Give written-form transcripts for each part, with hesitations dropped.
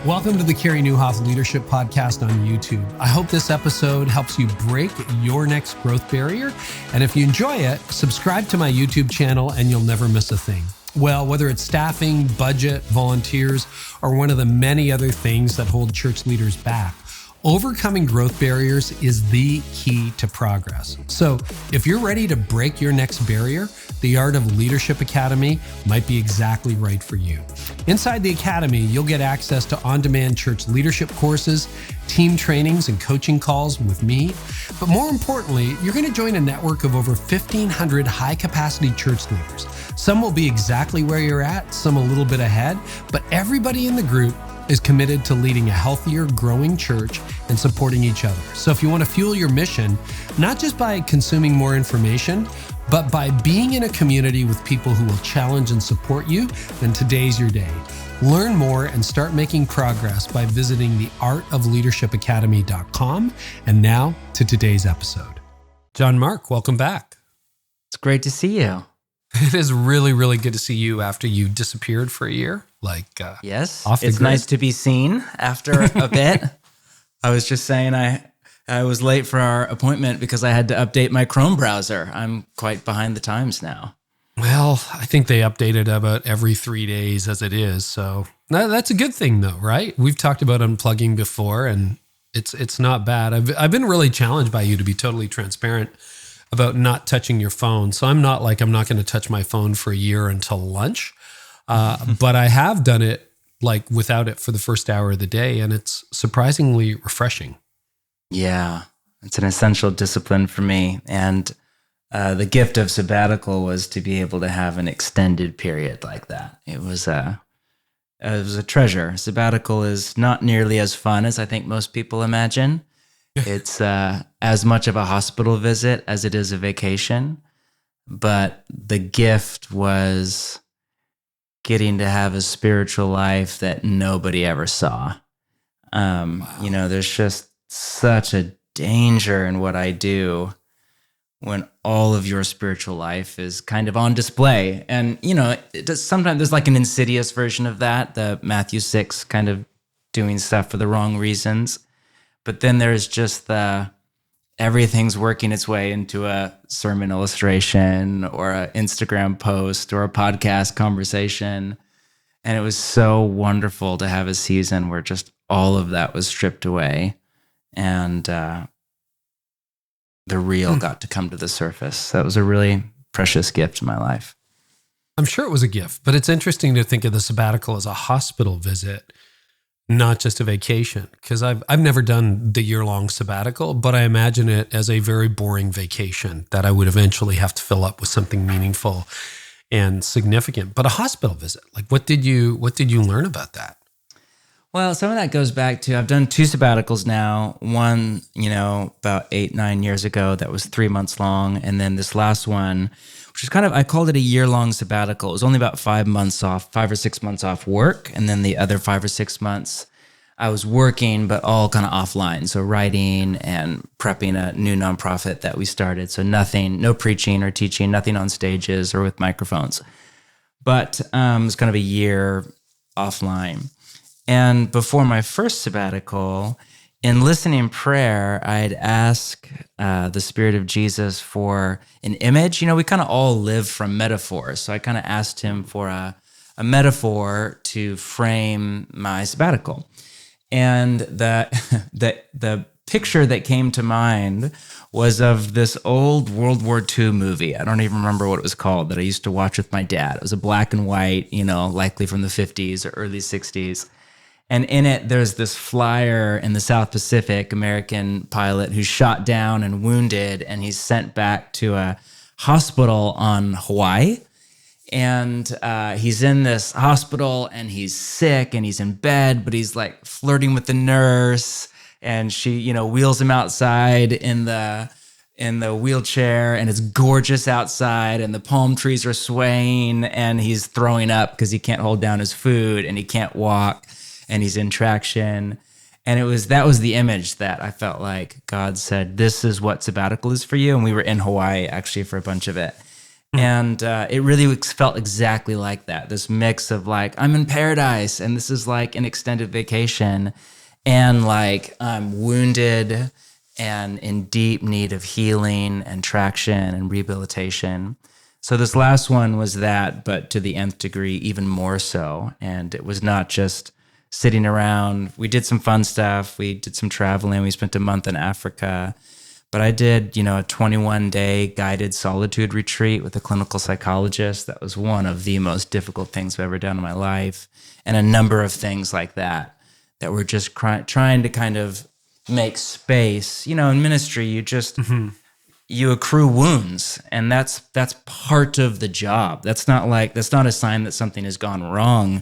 Welcome to the Carey Nieuwhof Leadership Podcast on YouTube. I hope this episode helps you break your next growth barrier. And if you enjoy it, subscribe to my YouTube channel and you'll never miss a thing. Well, whether it's staffing, budget, volunteers, or one of the many other things that hold church leaders back, overcoming growth barriers is the key to progress. So if you're ready to break your next barrier, the Art of Leadership Academy might be exactly right for you. Inside the Academy, you'll get access to on-demand church leadership courses, team trainings, and coaching calls with me. But more importantly, you're going to join a network of over 1,500 high-capacity church leaders. Some will be exactly where you're at, some a little bit ahead, but everybody in the group is committed to leading a healthier, growing church and supporting each other. So if you want to fuel your mission, not just by consuming more information, but by being in a community with people who will challenge and support you, then today's your day. Learn more and start making progress by visiting theartofleadershipacademy.com. And now to today's episode. John Mark, welcome back. It's great to see you. It is really, really good to see you after you disappeared for a year. Yes, off the it's grid. nice to be seen after a bit. I was just saying I was late for our appointment because I had to update my Chrome browser. I'm quite behind the times now. Well, I think they update it about every 3 days as it is. So that's a good thing though, right? We've talked about unplugging before and it's not bad. I've been really challenged by you to be totally transparent about not touching your phone. So I'm not going to touch my phone for a year until lunch. But I have done it without it for the first hour of the day, and it's surprisingly refreshing. Yeah, it's an essential discipline for me. And the gift of sabbatical was to be able to have an extended period like that. It was a treasure. Sabbatical is not nearly as fun as I think most people imagine. It's as much of a hospital visit as it is a vacation. But the gift was getting to have a spiritual life that nobody ever saw. Wow. There's just such a danger in what I do when all of your spiritual life is kind of on display. And, sometimes there's an insidious version of that, the Matthew 6 kind of doing stuff for the wrong reasons. But then there's just everything's working its way into a sermon illustration or an Instagram post or a podcast conversation. And it was so wonderful to have a season where just all of that was stripped away and the real got to come to the surface. That was a really precious gift in my life. I'm sure it was a gift, but it's interesting to think of the sabbatical as a hospital visit, not just a vacation, because I've never done the year-long sabbatical, but I imagine it as a very boring vacation that I would eventually have to fill up with something meaningful and significant. But a hospital visit, what did you learn about that? Well, some of that goes back to, I've done 2 sabbaticals now. One, about 8-9 years ago, that was 3 months long. And then this last one, which is I called it a year-long sabbatical. It was only about 5 or 6 months off work. And then the other 5 or 6 months, I was working, but all kind of offline. So writing and prepping a new nonprofit that we started. So no preaching or teaching, nothing on stages or with microphones. But it was kind of a year offline. And before my first sabbatical, in listening prayer, I'd ask the Spirit of Jesus for an image. We kind of all live from metaphors. So I kind of asked him for a metaphor to frame my sabbatical. And the picture that came to mind was of this old World War II movie. I don't even remember what it was called, that I used to watch with my dad. It was a black and white, likely from the 50s or early 60s. And in it, there's this flyer in the South Pacific, American pilot, who's shot down and wounded, and he's sent back to a hospital on Hawaii. And he's in this hospital, and he's sick, and he's in bed, but he's flirting with the nurse, and she, wheels him outside in the wheelchair, and it's gorgeous outside, and the palm trees are swaying, and he's throwing up because he can't hold down his food, and he can't walk. And he's in traction. And that was the image that I felt like God said, this is what sabbatical is for you. And we were in Hawaii actually for a bunch of it. And it really felt exactly like that. This mix of like, I'm in paradise and this is like an extended vacation, and like I'm wounded and in deep need of healing and traction and rehabilitation. So this last one was that, but to the nth degree, even more so. And it was not just sitting around. We did some fun stuff. We did some traveling. We spent a month in Africa. But I did, a 21-day guided solitude retreat with a clinical psychologist. That was one of the most difficult things I've ever done in my life. And a number of things like that were just trying to kind of make space. In ministry, you just, you accrue wounds, and that's part of the job. That's not a sign that something has gone wrong.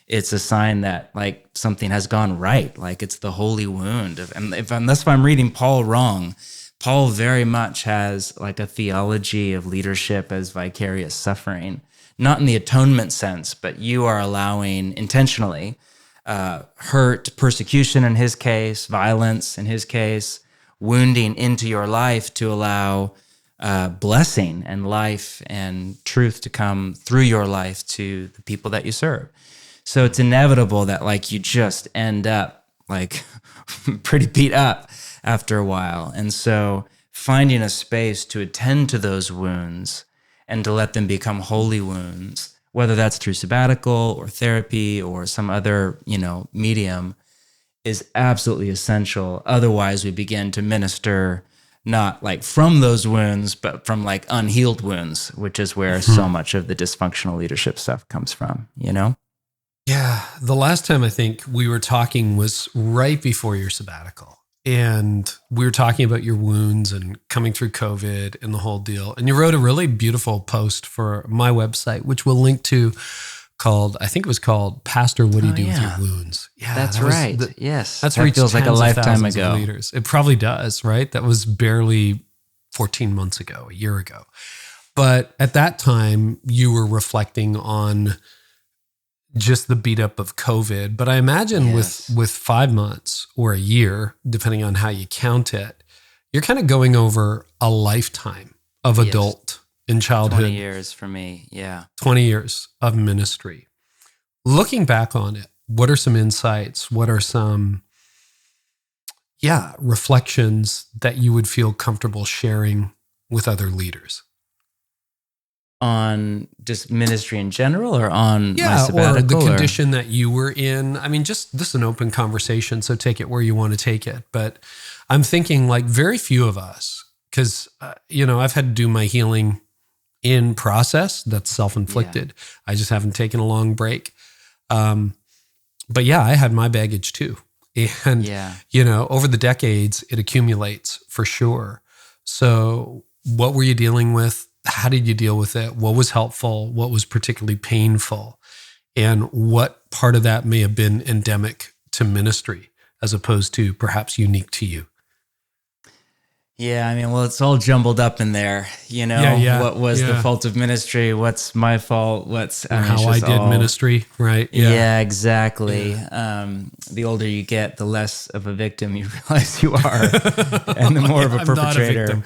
It's a sign that like something has gone right. Like it's the holy wound. Unless if I'm reading Paul wrong, Paul very much has like a theology of leadership as vicarious suffering, not in the atonement sense, but you are allowing intentionally hurt, persecution in his case, violence in his case, wounding into your life to allow blessing and life and truth to come through your life to the people that you serve. So it's inevitable that like you just end up like pretty beat up after a while. And so finding a space to attend to those wounds and to let them become holy wounds, whether that's through sabbatical or therapy or some other, medium, is absolutely essential. Otherwise, we begin to minister not like from those wounds, but from like unhealed wounds, which is where so much of the dysfunctional leadership stuff comes from, Yeah. The last time I think we were talking was right before your sabbatical. And we were talking about your wounds and coming through COVID and the whole deal. And you wrote a really beautiful post for my website, which we'll link to, I think it was called Pastor, What Do You Do With Your Wounds? Yeah, that's right. Yes. That feels like a lifetime ago. Leaders. It probably does, right? That was barely 14 months ago, a year ago. But at that time, you were reflecting on just the beat up of COVID. But I imagine with 5 months or a year, depending on how you count it, you're kind of going over a lifetime of adult in childhood. 20 years for me, 20 years of ministry. Looking back on it, what are some insights? What are some, reflections that you would feel comfortable sharing with other leaders? On just ministry in general, or on my sabbatical? Or the condition that you were in. I mean, this is an open conversation, so take it where you want to take it. But I'm thinking like very few of us, because, I've had to do my healing in process. That's self-inflicted. I just haven't taken a long break. But I had my baggage too. And, over the decades, it accumulates for sure. So what were you dealing with? How did you deal with it? What was helpful? What was particularly painful? And what part of that may have been endemic to ministry as opposed to perhaps unique to you? Yeah, I mean, well, it's all jumbled up in there, what was the fault of ministry? What's my fault? How I did ministry, right? Yeah, exactly. Yeah. The older you get, the less of a victim you realize you are, and the more of a perpetrator.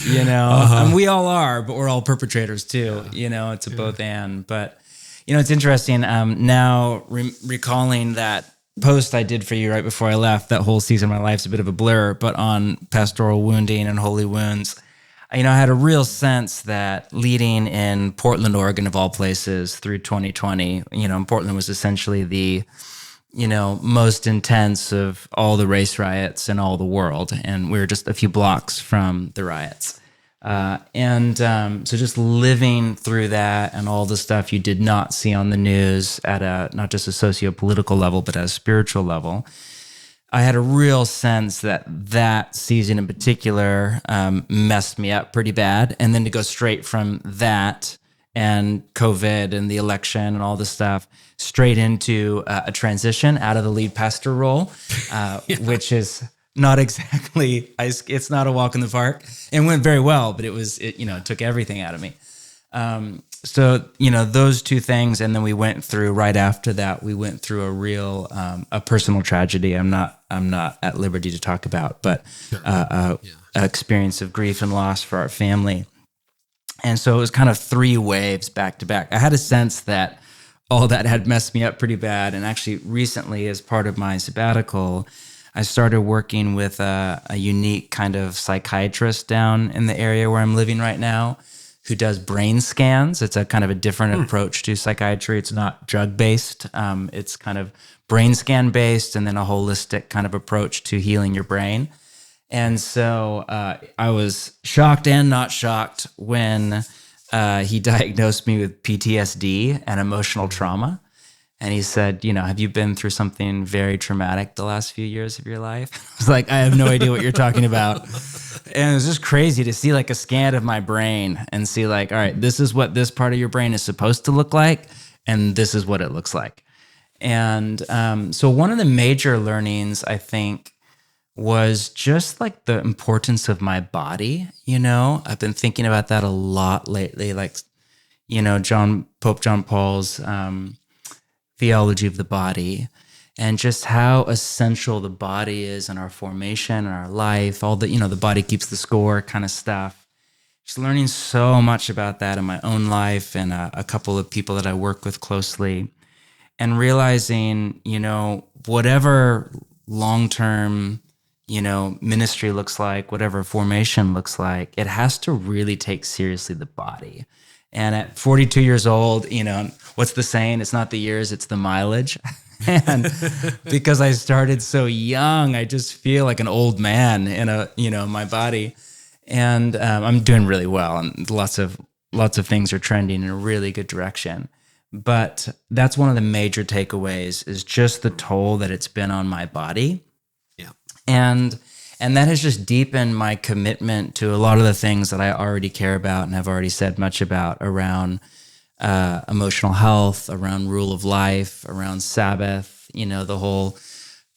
And we all are, but we're all perpetrators too. It's a both and. But it's interesting. Now recalling that post I did for you right before I left, that whole season of my life's a bit of a blur. But on pastoral wounding and holy wounds, I had a real sense that leading in Portland, Oregon, of all places, through 2020, Portland was essentially the most intense of all the race riots in all the world. And we were just a few blocks from the riots. So just living through that and all the stuff you did not see on the news at not just a socio-political level, but at a spiritual level, I had a real sense that season in particular messed me up pretty bad. And then to go straight from that and COVID and the election and all this stuff straight into a transition out of the lead pastor role, which is not exactly, it's not a walk in the park. It went very well, but it took everything out of me. So, those two things. And then right after that, we went through a real, a personal tragedy. I'm not at liberty to talk about, but experience of grief and loss for our family. And so it was kind of 3 waves back to back. I had a sense that all that had messed me up pretty bad. And actually recently, as part of my sabbatical, I started working with a unique kind of psychiatrist down in the area where I'm living right now, who does brain scans. It's a kind of a different approach to psychiatry. It's not drug-based. It's kind of brain scan-based, and then a holistic kind of approach to healing your brain. And so I was shocked and not shocked when he diagnosed me with PTSD and emotional trauma. And he said, have you been through something very traumatic the last few years of your life? I was like, I have no idea what you're talking about. And it was just crazy to see like a scan of my brain and see like, all right, this is what this part of your brain is supposed to look like, and this is what it looks like. And so one of the major learnings, I think, was just like the importance of my body. I've been thinking about that a lot lately, like, Pope John Paul's theology of the body, and just how essential the body is in our formation and our life, all the, the body keeps the score kind of stuff. Just learning so much about that in my own life and a couple of people that I work with closely, and realizing, whatever long-term, ministry looks like, whatever formation looks like, it has to really take seriously the body. And at 42 years old, what's the saying? It's not the years, it's the mileage. And because I started so young, I just feel like an old man in my body. And I'm doing really well, and lots of things are trending in a really good direction. But that's one of the major takeaways, is just the toll that it's been on my body. Yeah. And that has just deepened my commitment to a lot of the things that I already care about and have already said much about around emotional health, around rule of life, around Sabbath, the whole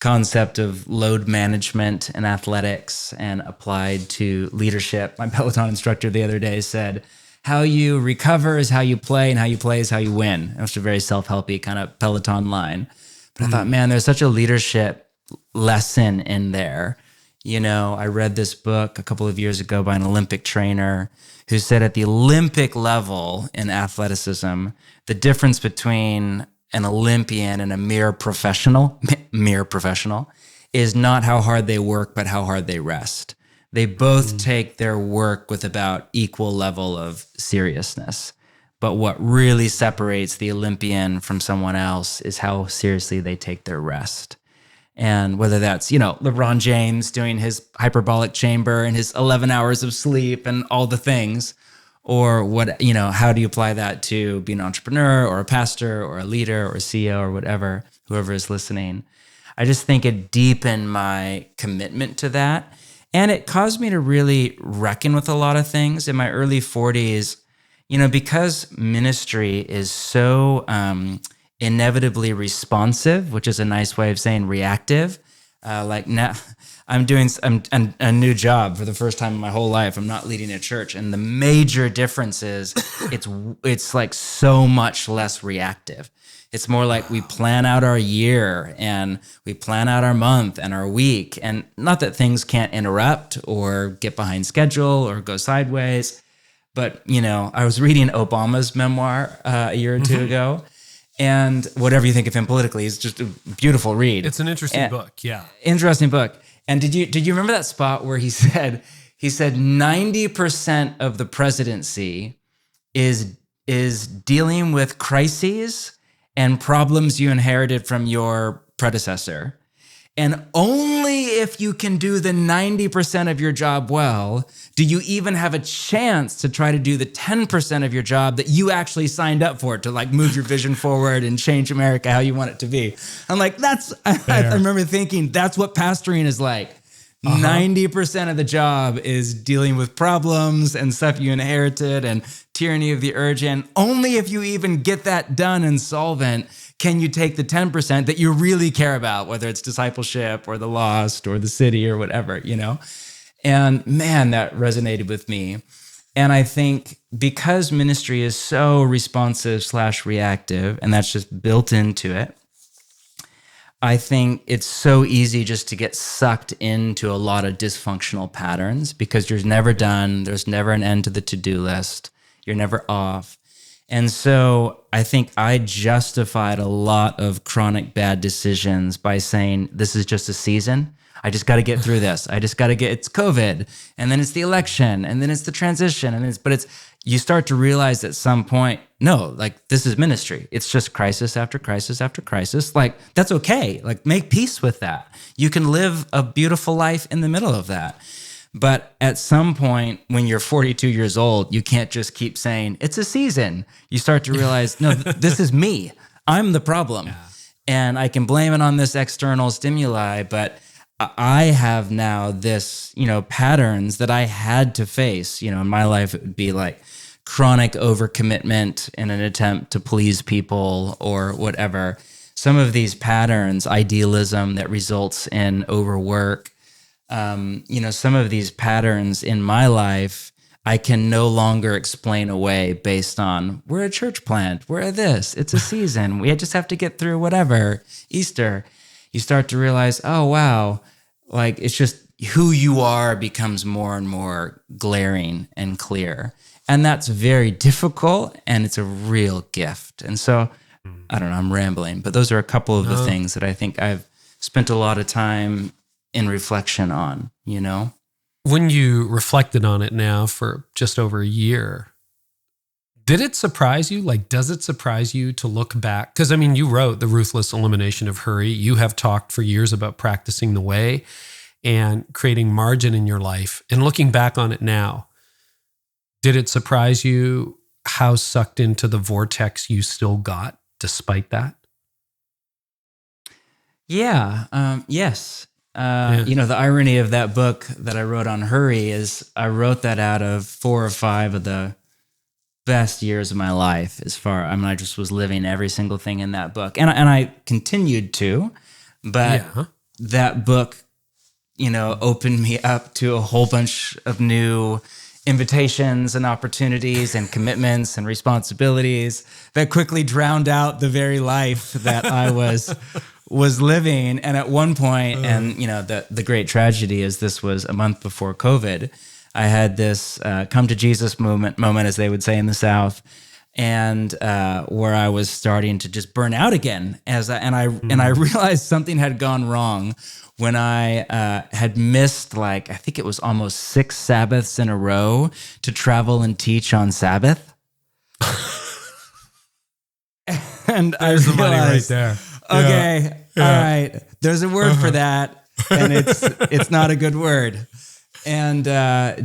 concept of load management in athletics and applied to leadership. My Peloton instructor the other day said, how you recover is how you play, and how you play is how you win. It was a very self-helpy kind of Peloton line. But I thought, man, there's such a leadership lesson in there. I read this book a couple of years ago by an Olympic trainer who said at the Olympic level in athleticism, the difference between an Olympian and a mere professional is not how hard they work, but how hard they rest. They both take their work with about equal level of seriousness. But what really separates the Olympian from someone else is how seriously they take their rest. And whether that's, LeBron James doing his hyperbolic chamber and his 11 hours of sleep and all the things, or how do you apply that to being an entrepreneur or a pastor or a leader or a CEO or whatever, whoever is listening. I just think it deepened my commitment to that. And it caused me to really reckon with a lot of things in my early 40s, because ministry is so inevitably responsive, which is a nice way of saying reactive. Like now I'm doing a new job for the first time in my whole life. I'm not leading a church. And the major difference is it's like so much less reactive. It's more like we plan out our year and we plan out our month and our week. And not that things can't interrupt or get behind schedule or go sideways. But, I was reading Obama's memoir a year or two ago. And whatever you think of him politically, it's just a beautiful read. It's an interesting book, yeah. Interesting book. And did you remember that spot where he said 90% of the presidency is dealing with crises and problems you inherited from your predecessor. And only if you can do the 90% of your job well, do you even have a chance to try to do the 10% of your job that you actually signed up for, to like move your vision forward and change America how you want it to be. I'm like, I remember thinking that's what pastoring is like. 90% of the job is dealing with problems and stuff you inherited and tyranny of the urgent. Only if you even get that done and solvent can you take the 10% that you really care about, whether it's discipleship or the lost or the city or whatever, And man, that resonated with me. And I think because ministry is so responsive/reactive, and that's just built into it, I think it's so easy just to get sucked into a lot of dysfunctional patterns because you're never done. There's never an end to the to-do list. You're never off. And so I think I justified a lot of chronic bad decisions by saying, this is just a season. I just got to get through this. It's COVID, and then it's the election, and then it's the transition. You start to realize at some point, no, like this is ministry. It's just crisis after crisis after crisis. Like that's okay. Like make peace with that. You can live a beautiful life in the middle of that. But at some point when you're 42 years old, you can't just keep saying it's a season. You start to realize, no, this is me. I'm the problem. Yeah. And I can blame it on this external stimuli, but I have now this, patterns that I had to face. In my life, it would be like chronic overcommitment in an attempt to please people or whatever. Some of these patterns, idealism that results in overwork, some of these patterns in my life, I can no longer explain away based on, we're a church plant, we're this, it's a season, we just have to get through whatever, Easter. You start to realize, oh, wow, like it's just who you are becomes more and more glaring and clear. And that's very difficult, and it's a real gift. And so, I don't know, I'm rambling, but those are a couple of the things that I think I've spent a lot of time in reflection on, When you reflected on it now for just over a year, did it surprise you? Like, does it surprise you to look back? Because, you wrote The Ruthless Elimination of Hurry. You have talked for years about practicing the way and creating margin in your life. And looking back on it now, did it surprise you how sucked into the vortex you still got despite that? Yeah. Yes. The irony of that book that I wrote on hurry is I wrote that out of 4 or 5 of the best years of my life. I just was living every single thing in that book, and I continued to, but that book, opened me up to a whole bunch of new invitations and opportunities and commitments and responsibilities that quickly drowned out the very life that I was living. And at one point, the great tragedy is this was a month before COVID, I had this come to Jesus moment, as they would say in the South, and where I was starting to just burn out again. I realized something had gone wrong when I had missed, I think it was almost 6 Sabbaths in a row to travel and teach on Sabbath. And there's I realized, the money right there. Okay, all right. There's a word for that, and it's not a good word. And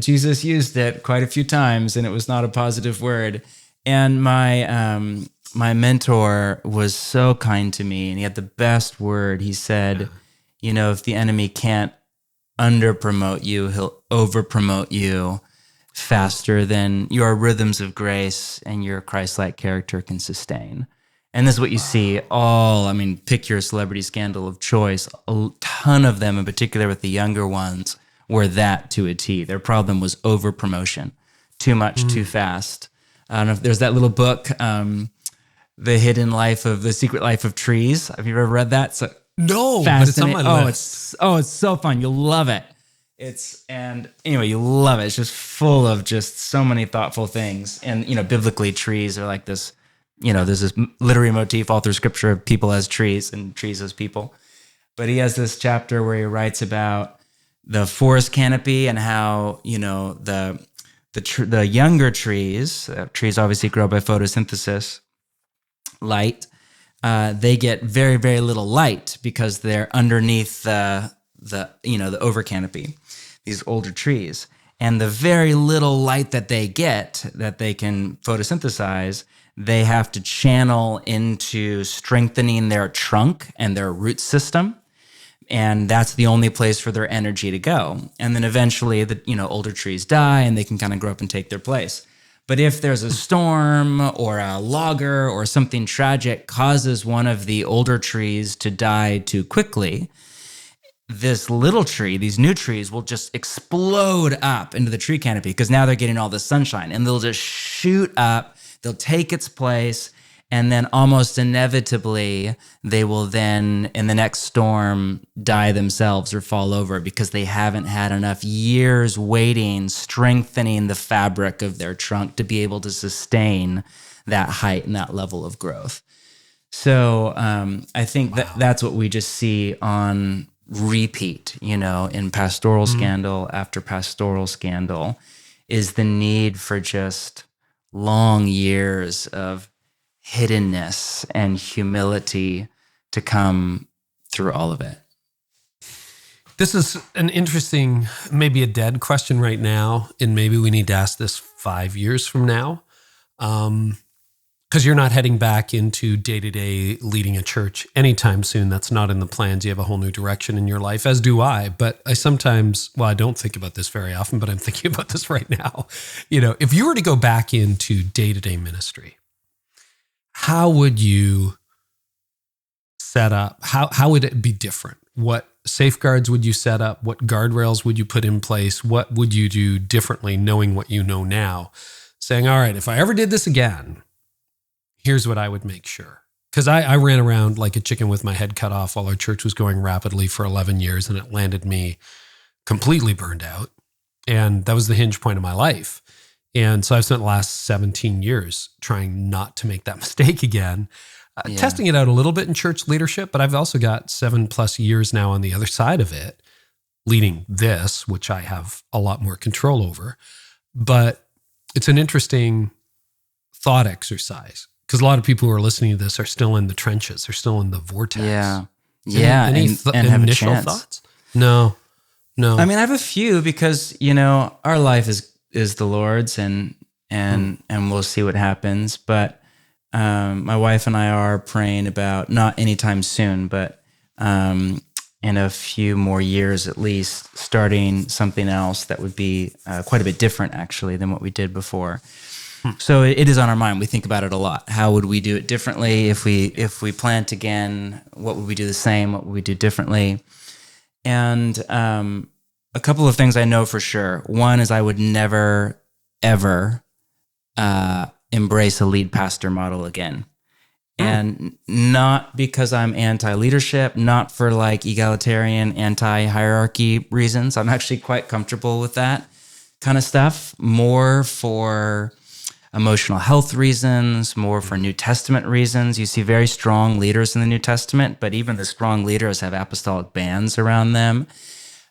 Jesus used it quite a few times, and it was not a positive word. And my mentor was so kind to me, and he had the best word. He said, if the enemy can't under-promote you, he'll over-promote you faster than your rhythms of grace and your Christ-like character can sustain. And this is what you see pick your celebrity scandal of choice. A ton of them, in particular with the younger ones, were that to a T. Their problem was over-promotion. Too much, too fast. I don't know if there's that little book, The Secret Life of Trees. Have you ever read that? No, but it's on my list. It's so fun. You'll love it. You love it. It's just full of just so many thoughtful things. And, biblically, trees are like this, there's this literary motif all through scripture of people as trees and trees as people. But he has this chapter where he writes about the forest canopy and how, the younger trees obviously grow by photosynthesis, light, they get very, very little light because they're underneath the over canopy, these older trees. And the very little light that they get, that they can photosynthesize, they have to channel into strengthening their trunk and their root system. And that's the only place for their energy to go. And then eventually the older trees die and they can kind of grow up and take their place. But if there's a storm or a logger or something tragic causes one of the older trees to die too quickly, this little tree, these new trees, will just explode up into the tree canopy because now they're getting all the sunshine, and they'll just shoot up, they'll take its place, And then almost inevitably, they will then, in the next storm, die themselves or fall over because they haven't had enough years waiting, strengthening the fabric of their trunk to be able to sustain that height and that level of growth. So I think that's what we just see on repeat, in pastoral scandal after pastoral scandal, is the need for just long years of hiddenness and humility to come through all of it. This is an interesting, maybe a dead question right now, and maybe we need to ask this 5 years from now, because you're not heading back into day-to-day leading a church anytime soon. That's not in the plans. You have a whole new direction in your life, as do I. But I sometimes, I don't think about this very often, but I'm thinking about this right now. If you were to go back into day-to-day ministry, how would you set up? How would it be different? What safeguards would you set up? What guardrails would you put in place? What would you do differently, knowing what you know now? Saying, all right, if I ever did this again, here's what I would make sure. Because I ran around like a chicken with my head cut off while our church was going rapidly for 11 years, and it landed me completely burned out. And that was the hinge point of my life. And so I've spent the last 17 years trying not to make that mistake again, testing it out a little bit in church leadership, but I've also got 7+ years now on the other side of it, leading this, which I have a lot more control over. But it's an interesting thought exercise, because a lot of people who are listening to this are still in the trenches. They're still in the vortex. Any and have initial a chance. Thoughts? No. I mean, I have a few, because, our life is the Lord's, and we'll see what happens. But my wife and I are praying about, not anytime soon, but in a few more years at least, starting something else that would be quite a bit different, actually, than what we did before. So it is on our mind. We think about it a lot. How would we do it differently? If we plant again, what would we do the same? What would we do differently? And a couple of things I know for sure. One is I would never, ever embrace a lead pastor model again. And not because I'm anti-leadership, not for like egalitarian, anti-hierarchy reasons. I'm actually quite comfortable with that kind of stuff. More for emotional health reasons, more for New Testament reasons. You see very strong leaders in the New Testament, but even the strong leaders have apostolic bands around them.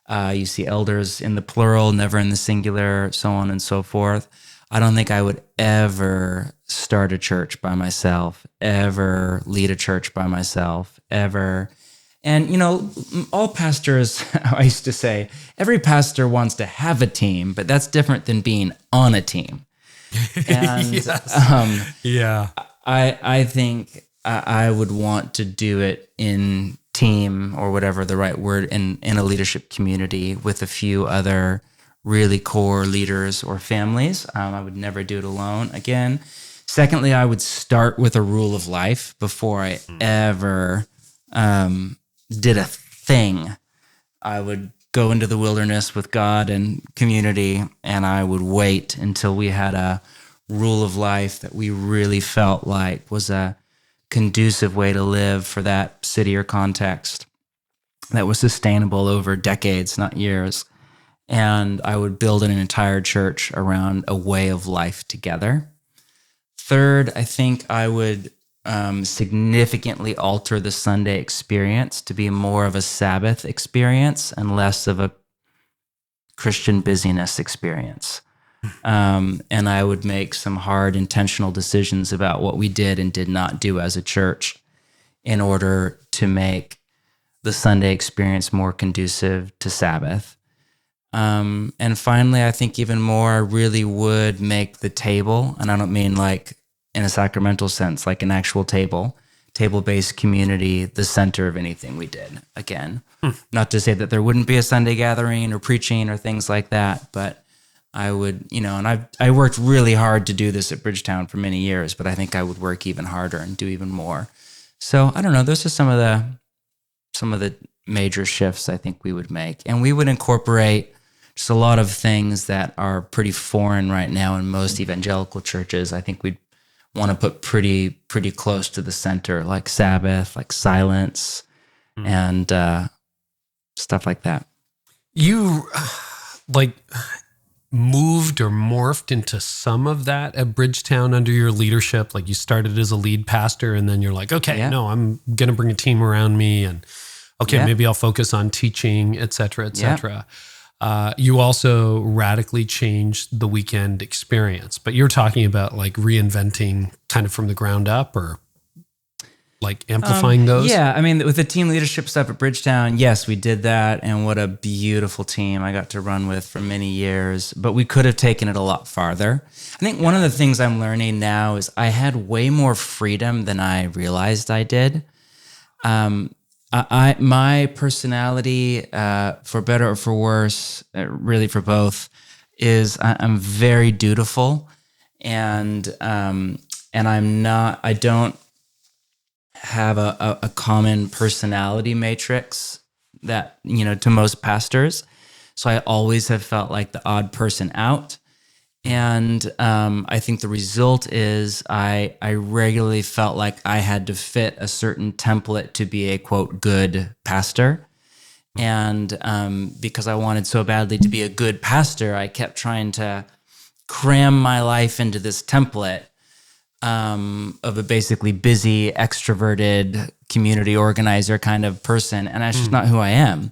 You see elders in the plural, never in the singular, so on and so forth. I don't think I would ever start a church by myself, ever lead a church by myself, ever. And, all pastors, I used to say, every pastor wants to have a team, but that's different than being on a team. And I think I would want to do it in team, or whatever the right word, in a leadership community with a few other really core leaders or families. I would never do it alone again. Secondly, I would start with a rule of life before I ever did a thing. I would go into the wilderness with God and community, and I would wait until we had a rule of life that we really felt like was a conducive way to live for that city or context, that was sustainable over decades, not years. And I would build an entire church around a way of life together. Third, I think I would significantly alter the Sunday experience to be more of a Sabbath experience and less of a Christian busyness experience. And I would make some hard, intentional decisions about what we did and did not do as a church in order to make the Sunday experience more conducive to Sabbath. And finally, I think even more, I really would make the table, and I don't mean like in a sacramental sense, like an actual table-based community, the center of anything we did again. Not to say that there wouldn't be a Sunday gathering or preaching or things like that, but I would, and I worked really hard to do this at Bridgetown for many years, but I think I would work even harder and do even more. So I don't know, those are some of the major shifts I think we would make. And we would incorporate just a lot of things that are pretty foreign right now in most evangelical churches. I think we'd want to put pretty close to the center, like Sabbath, like silence, and stuff like that. You moved or morphed into some of that at Bridgetown under your leadership. Like you started as a lead pastor and then you're like, okay, no, I'm going to bring a team around me and maybe I'll focus on teaching, et cetera, et cetera. You also radically changed the weekend experience, but you're talking about like reinventing kind of from the ground up or like amplifying those? Yeah, I mean, with the team leadership stuff at Bridgetown, yes, we did that. And what a beautiful team I got to run with for many years. But we could have taken it a lot farther. I think one of the things I'm learning now is I had way more freedom than I realized I did. My personality, for better or for worse, really for both, is I'm very dutiful, and I don't have a common personality matrix that, to most pastors. So I always have felt like the odd person out. And I think the result is I regularly felt like I had to fit a certain template to be a, quote, good pastor. And because I wanted so badly to be a good pastor, I kept trying to cram my life into this template of a basically busy, extroverted community organizer kind of person. And that's just not who I am.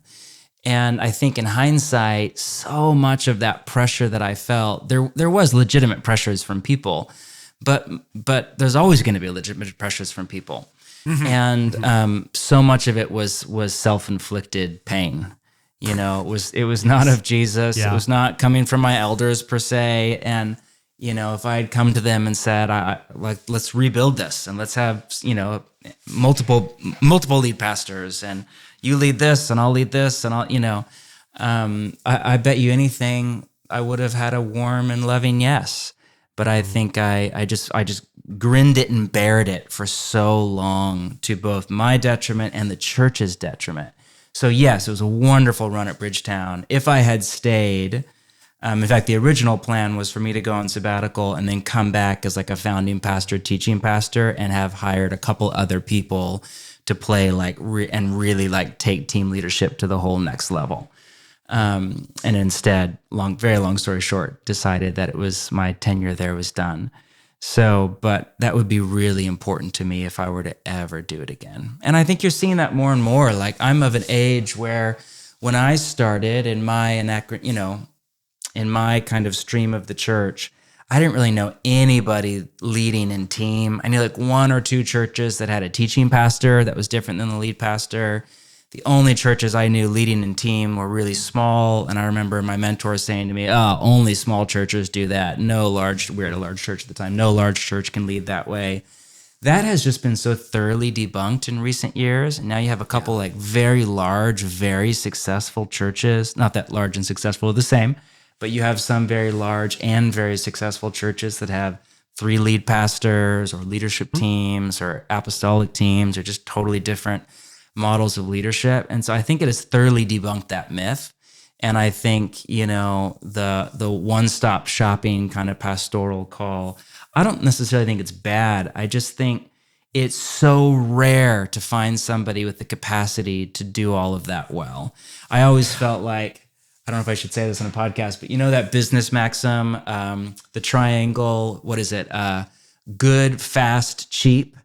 And I think in hindsight, so much of that pressure that I felt, there was legitimate pressures from people, but there's always going to be legitimate pressures from people. And so much of it was self-inflicted pain. It was not of Jesus. Yeah. It was not coming from my elders per se. And, if I had come to them and said, let's rebuild this and let's have, multiple lead pastors and you lead this and I'll lead this and I bet you anything I would have had a warm and loving yes. But I think I just grinned it and bared it for so long to both my detriment and the church's detriment. So yes, it was a wonderful run at Bridgetown. If I had stayed, in fact, the original plan was for me to go on sabbatical and then come back as like a founding pastor, teaching pastor, and have hired a couple other people to play and really take team leadership to the whole next level. And instead, very long story short, decided that it was my tenure there was done. So, but that would be really important to me if I were to ever do it again. And I think you're seeing that more and more. Like I'm of an age where when I started in my in my kind of stream of the church, I didn't really know anybody leading in team. I knew like one or two churches that had a teaching pastor that was different than the lead pastor. The only churches I knew leading in team were really small. And I remember my mentor saying to me, only small churches do that. We're at a large church at the time. No large church can lead that way. That has just been so thoroughly debunked in recent years. And now you have a couple very large, very successful churches. Not that large and successful are the same, but you have some very large and very successful churches that have 3 lead pastors or leadership teams or apostolic teams or just totally different models of leadership. And so I think it has thoroughly debunked that myth. And I think, the one-stop shopping kind of pastoral call, I don't necessarily think it's bad. I just think it's so rare to find somebody with the capacity to do all of that well. I always felt like, I don't know if I should say this on a podcast, but that business maxim, the triangle, what is it? Good, fast, cheap.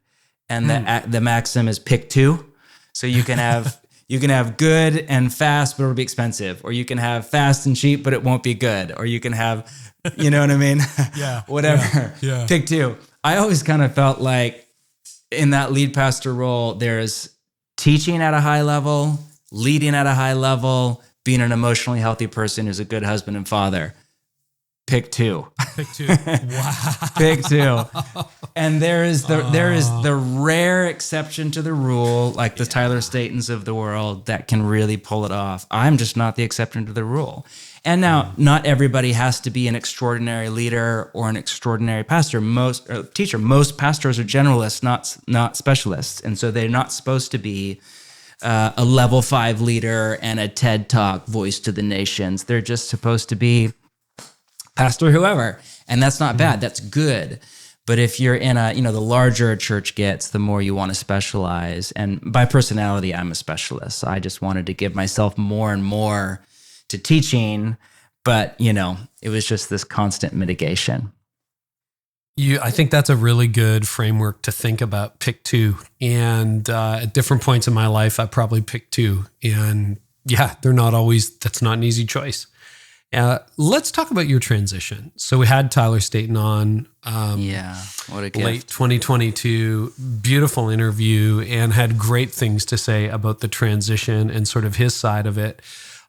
And the maxim is pick 2. So you can have good and fast, but it'll be expensive. Or you can have fast and cheap, but it won't be good. Or you can have, you know what I mean? Yeah. Whatever. Yeah. Pick 2. I always kind of felt like in that lead pastor role, there's teaching at a high level, leading at a high level, being an emotionally healthy person who's a good husband and father. Pick 2. Pick 2. Wow. Pick 2. And there is the rare exception to the rule, like the Tyler Statons of the world, that can really pull it off. I'm just not the exception to the rule. And now, not everybody has to be an extraordinary leader or an extraordinary pastor. Most pastors are generalists, not specialists, and so they're not supposed to be a level 5 leader and a TED Talk voice to the nations. They're just supposed to be pastor whoever. And that's not bad. That's good. But if you're in the larger a church gets, the more you want to specialize. And by personality, I'm a specialist. So I just wanted to give myself more and more to teaching, but, it was just this constant mitigation. I think that's a really good framework to think about. Pick two. And at different points in my life, I probably picked two. And yeah, that's not an easy choice. Let's talk about your transition. So we had Tyler Staton on. What a gift. Late 2022, beautiful interview, and had great things to say about the transition and sort of his side of it.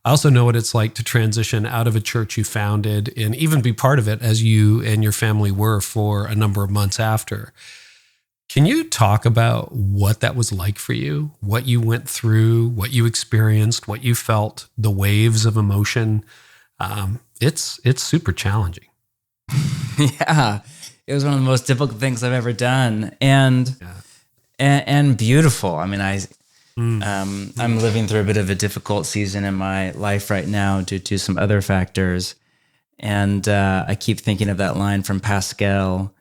I also know what it's like to transition out of a church you founded and even be part of it as you and your family were for a number of months after. Can you talk about what that was like for you, what you went through, what you experienced, what you felt, the waves of emotion? It's super challenging. Yeah, it was one of the most difficult things I've ever done, and beautiful. I mean, I'm living through a bit of a difficult season in my life right now due to some other factors, and I keep thinking of that line from Pascal: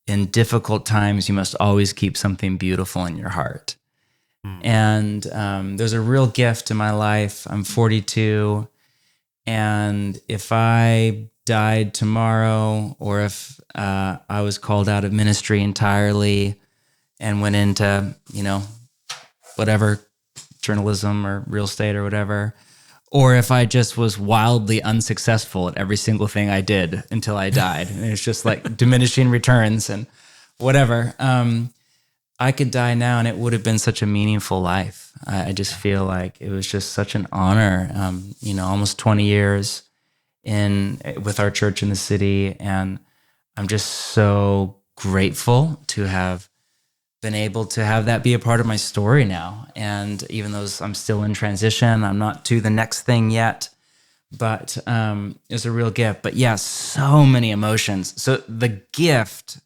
"In difficult times, you must always keep something beautiful in your heart." And there's a real gift in my life. I'm 42. And if I died tomorrow, or if I was called out of ministry entirely and went into, whatever, journalism or real estate or whatever, or if I just was wildly unsuccessful at every single thing I did until I died, and it's just like diminishing returns and whatever, I could die now and it would have been such a meaningful life. I just feel like it was just such an honor, almost 20 years with our church in the city. And I'm just so grateful to have been able to have that be a part of my story now. And even though I'm still in transition, I'm not to the next thing yet, but it's a real gift. But yeah, so many emotions. So the gift,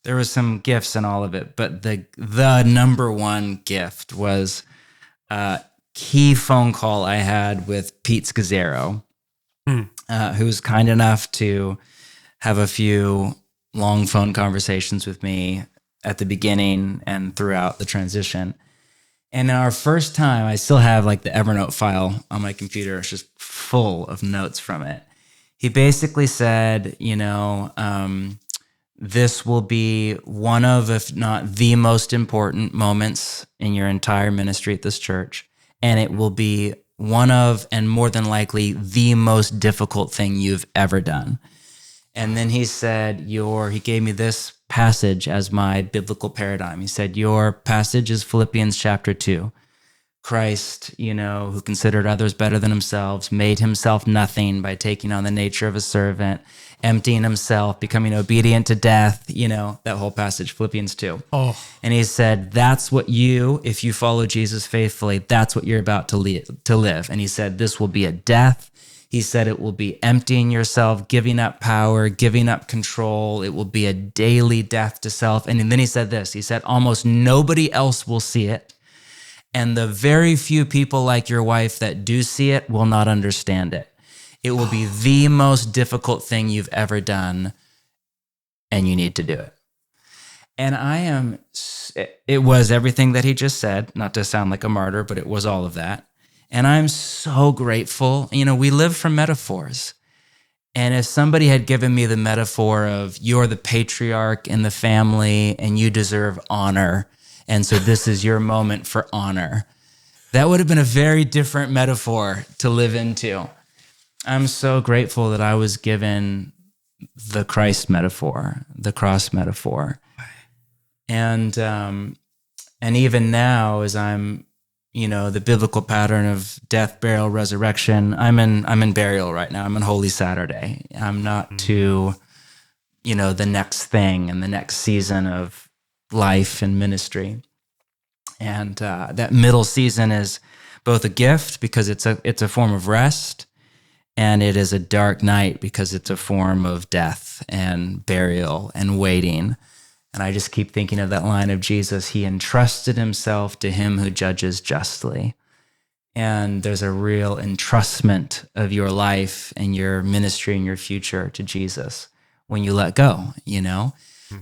there was some gifts in all of it, but the number one gift was a key phone call I had with Pete Scazzaro, who was kind enough to have a few long phone conversations with me at the beginning and throughout the transition. And in our first time, I still have like the Evernote file on my computer. It's just full of notes from it. He basically said, this will be one of, if not the most important moments in your entire ministry at this church. And it will be one of, and more than likely, the most difficult thing you've ever done. And then he said, he gave me this passage as my biblical paradigm. He said, your passage is Philippians chapter 2. Christ, who considered others better than himself, made himself nothing by taking on the nature of a servant, emptying himself, becoming obedient to death, that whole passage, Philippians 2. Oh. And he said, that's what if you follow Jesus faithfully, that's what you're about to live. And he said, this will be a death. He said, it will be emptying yourself, giving up power, giving up control. It will be a daily death to self. And then he said this, he said, almost nobody else will see it. And the very few people like your wife that do see it will not understand it. It will be the most difficult thing you've ever done, and you need to do it. And it was everything that he just said, not to sound like a martyr, but it was all of that. And I'm so grateful. We live from metaphors. And if somebody had given me the metaphor of you're the patriarch in the family and you deserve honor, and so this is your moment for honor, that would have been a very different metaphor to live into. I'm so grateful that I was given the Christ metaphor, the cross metaphor. And even now, as I'm, the biblical pattern of death, burial, resurrection, I'm in burial right now. I'm in Holy Saturday. I'm not to, the next thing and the next season of life and ministry. And that middle season is both a gift because it's a form of rest, and it is a dark night because it's a form of death and burial and waiting. And I just keep thinking of that line of Jesus, he entrusted himself to him who judges justly. And there's a real entrustment of your life and your ministry and your future to Jesus when you let go,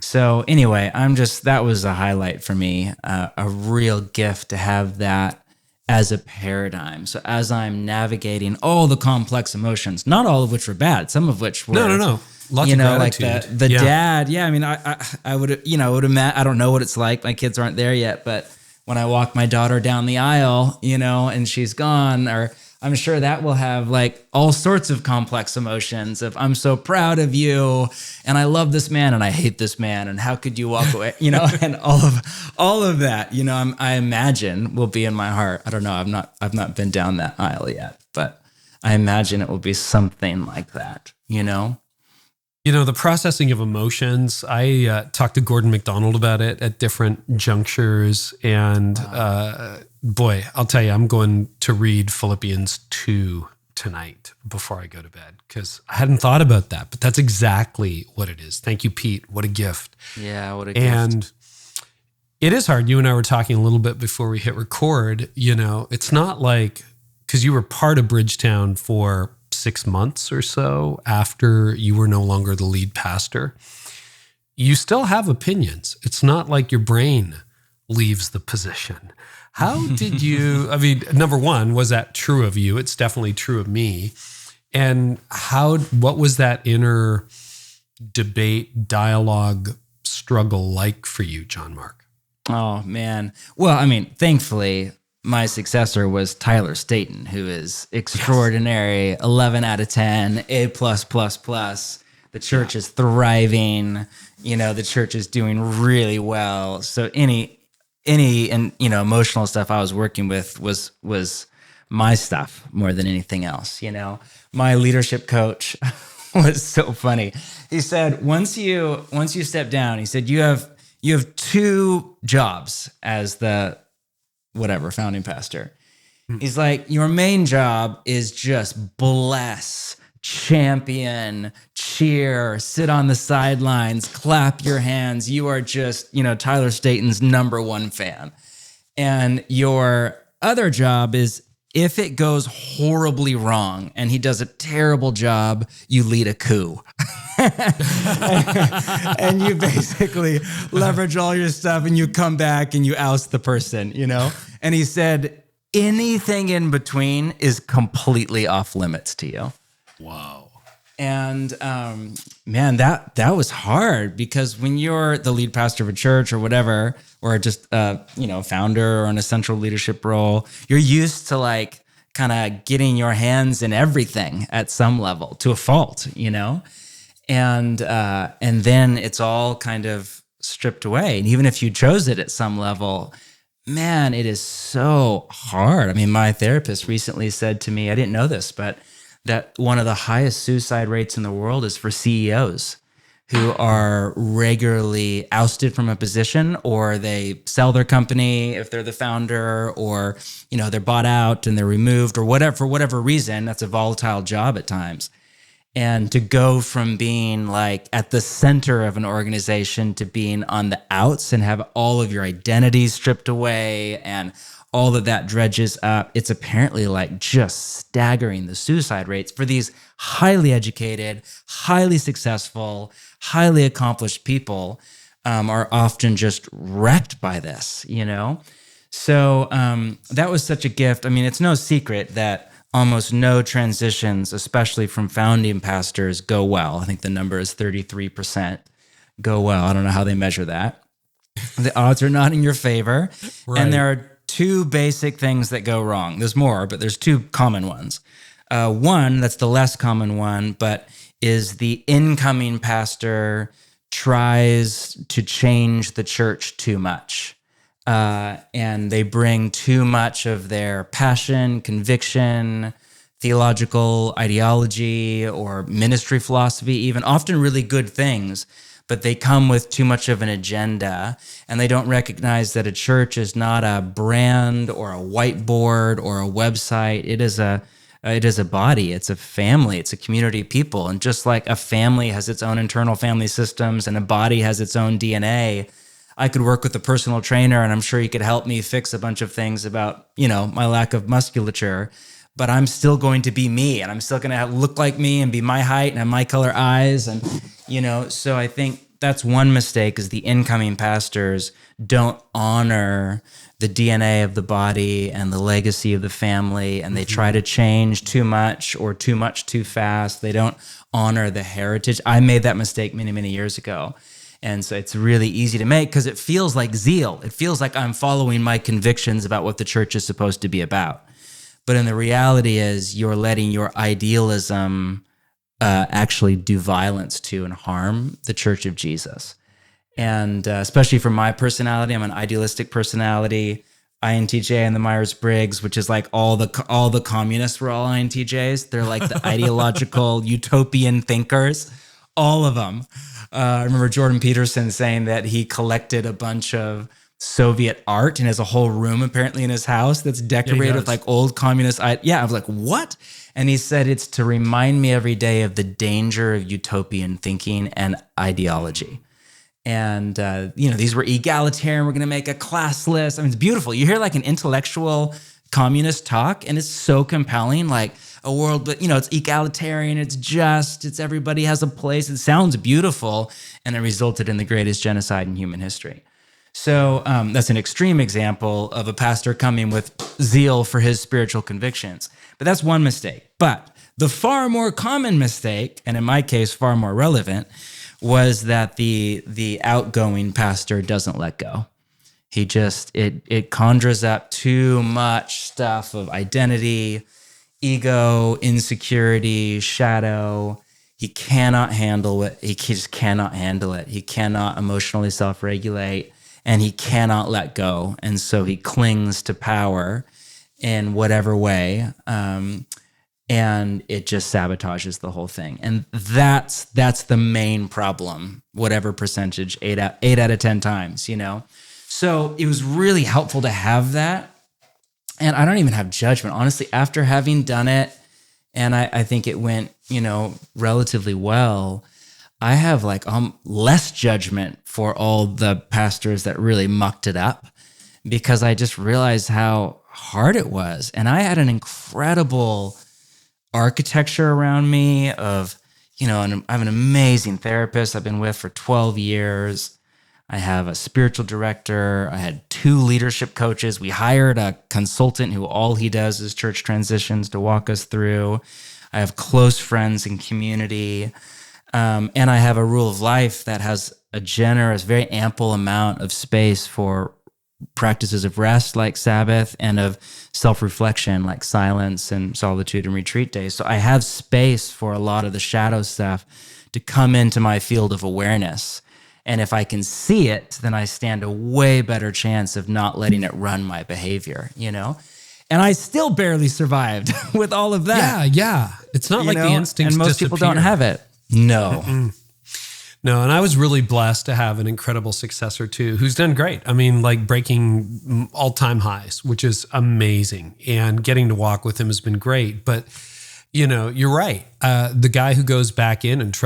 So anyway, that was a highlight for me, a real gift to have that as a paradigm. So as I'm navigating all the complex emotions, not all of which were bad, some of which were no. Lots of gratitude. Like the dad. Yeah, I mean, I would, I don't know what it's like. My kids aren't there yet, but when I walk my daughter down the aisle, and she's gone, or I'm sure that will have like all sorts of complex emotions of I'm so proud of you and I love this man and I hate this man and how could you walk away, and all of that, I imagine will be in my heart. I don't know. I've not been down that aisle yet, but I imagine it will be something like that, the processing of emotions, I talked to Gordon MacDonald about it at different junctures. And boy, I'll tell you, I'm going to read Philippians 2 tonight before I go to bed because I hadn't thought about that, but that's exactly what it is. Thank you, Pete. What a gift. Yeah, what a gift. And it is hard. You and I were talking a little bit before we hit record. It's not like, because you were part of Bridgetown for 6 months or so after you were no longer the lead pastor, you still have opinions. It's not like your brain leaves the position. How did you, number one, was that true of you? It's definitely true of me. And what was that inner debate, dialogue, struggle like for you, John Mark? Oh, man. Well, thankfully, my successor was Tyler Staton, who is extraordinary, 11 out of 10, A+++. The church is thriving. The church is doing really well. So any emotional stuff I was working with was my stuff more than anything else. My leadership coach was so funny. He said, once you step down, he said, you have 2 jobs as the founding pastor. He's like, your main job is just bless, champion, cheer, sit on the sidelines, clap your hands. You are just, Tyler Staton's number 1 fan. And your other job is if it goes horribly wrong and he does a terrible job, you lead a coup. And you basically leverage all your stuff and you come back and you oust the person, And he said, anything in between is completely off limits to you. Wow. And man, that was hard because when you're the lead pastor of a church or whatever, or just founder or in a central leadership role, you're used to like kind of getting your hands in everything at some level to a fault, And then it's all kind of stripped away. And even if you chose it at some level, man, it is so hard. My therapist recently said to me, I didn't know this, but that one of the highest suicide rates in the world is for CEOs who are regularly ousted from a position, or they sell their company if they're the founder, or they're bought out and they're removed, or whatever, for whatever reason. That's a volatile job at times. And to go from being like at the center of an organization to being on the outs and have all of your identities stripped away and all of that dredges up, it's apparently like just staggering the suicide rates for these highly educated, highly successful, highly accomplished people are often just wrecked by this, So that was such a gift. It's no secret that almost no transitions, especially from founding pastors, go well. I think the number is 33% go well. I don't know how they measure that. The odds are not in your favor. Right. And there are 2 basic things that go wrong. There's more, but there's 2 common ones. One, that's the less common one, but is the incoming pastor tries to change the church too much. And they bring too much of their passion, conviction, theological ideology, or ministry philosophy, even often really good things, but they come with too much of an agenda, and they don't recognize that a church is not a brand or a whiteboard or a website. It is a body. It's a family. It's a community of people. And just like a family has its own internal family systems and a body has its own DNA, I could work with a personal trainer and I'm sure he could help me fix a bunch of things about, my lack of musculature, but I'm still going to be me, and I'm still going to look like me and be my height and have my color eyes. And, so I think that's one mistake, is the incoming pastors don't honor the DNA of the body and the legacy of the family, and they try to change too much or too much too fast. They don't honor the heritage. I made that mistake many, many years ago. And so it's really easy to make because it feels like zeal. It feels like I'm following my convictions about what the church is supposed to be about. But in the reality is you're letting your idealism actually do violence to and harm the Church of Jesus. And especially for my personality, I'm an idealistic personality. INTJ and the Myers-Briggs, which is like all the communists were all INTJs. They're like the ideological utopian thinkers, all of them. I remember Jordan Peterson saying that he collected a bunch of Soviet art and has a whole room apparently in his house that's decorated with like old communist. I was like, what? And he said, it's to remind me every day of the danger of utopian thinking and ideology. And, these were egalitarian. We're going to make a class list. I mean, it's beautiful. You hear like an intellectual communist talk and it's so compelling, like a world, but it's egalitarian, it's just, it's everybody has a place. It sounds beautiful. And it resulted in the greatest genocide in human history. So that's an extreme example of a pastor coming with zeal for his spiritual convictions. But that's one mistake. But the far more common mistake, and in my case, far more relevant, was that the outgoing pastor doesn't let go. He just, it conjures up too much stuff of identity, ego, insecurity, shadow. He cannot handle it. He just cannot handle it. He cannot emotionally self-regulate, and he cannot let go. And so he clings to power in whatever way. And it just sabotages the whole thing. And that's the main problem, whatever percentage, 8 out of 10 times, So it was really helpful to have that. And I don't even have judgment. Honestly, after having done it, and I think it went, relatively well, I have like less judgment for all the pastors that really mucked it up, because I just realized how hard it was. And I had an incredible architecture around me of, and I have an amazing therapist I've been with for 12 years. I have a spiritual director. I had 2 leadership coaches. We hired a consultant who all he does is church transitions to walk us through. I have close friends and community. And I have a rule of life that has a generous, very ample amount of space for practices of rest like Sabbath and of self-reflection like silence and solitude and retreat days. So I have space for a lot of the shadow stuff to come into my field of awareness. And if I can see it, then I stand a way better chance of not letting it run my behavior, And I still barely survived with all of that. Yeah. It's not like the instincts and most disappear. people don't have it. No. Mm-mm. No, and I was really blessed to have an incredible successor too, who's done great. I mean, like breaking all-time highs, which is amazing. And getting to walk with him has been great. But, you're right. The guy who goes back in and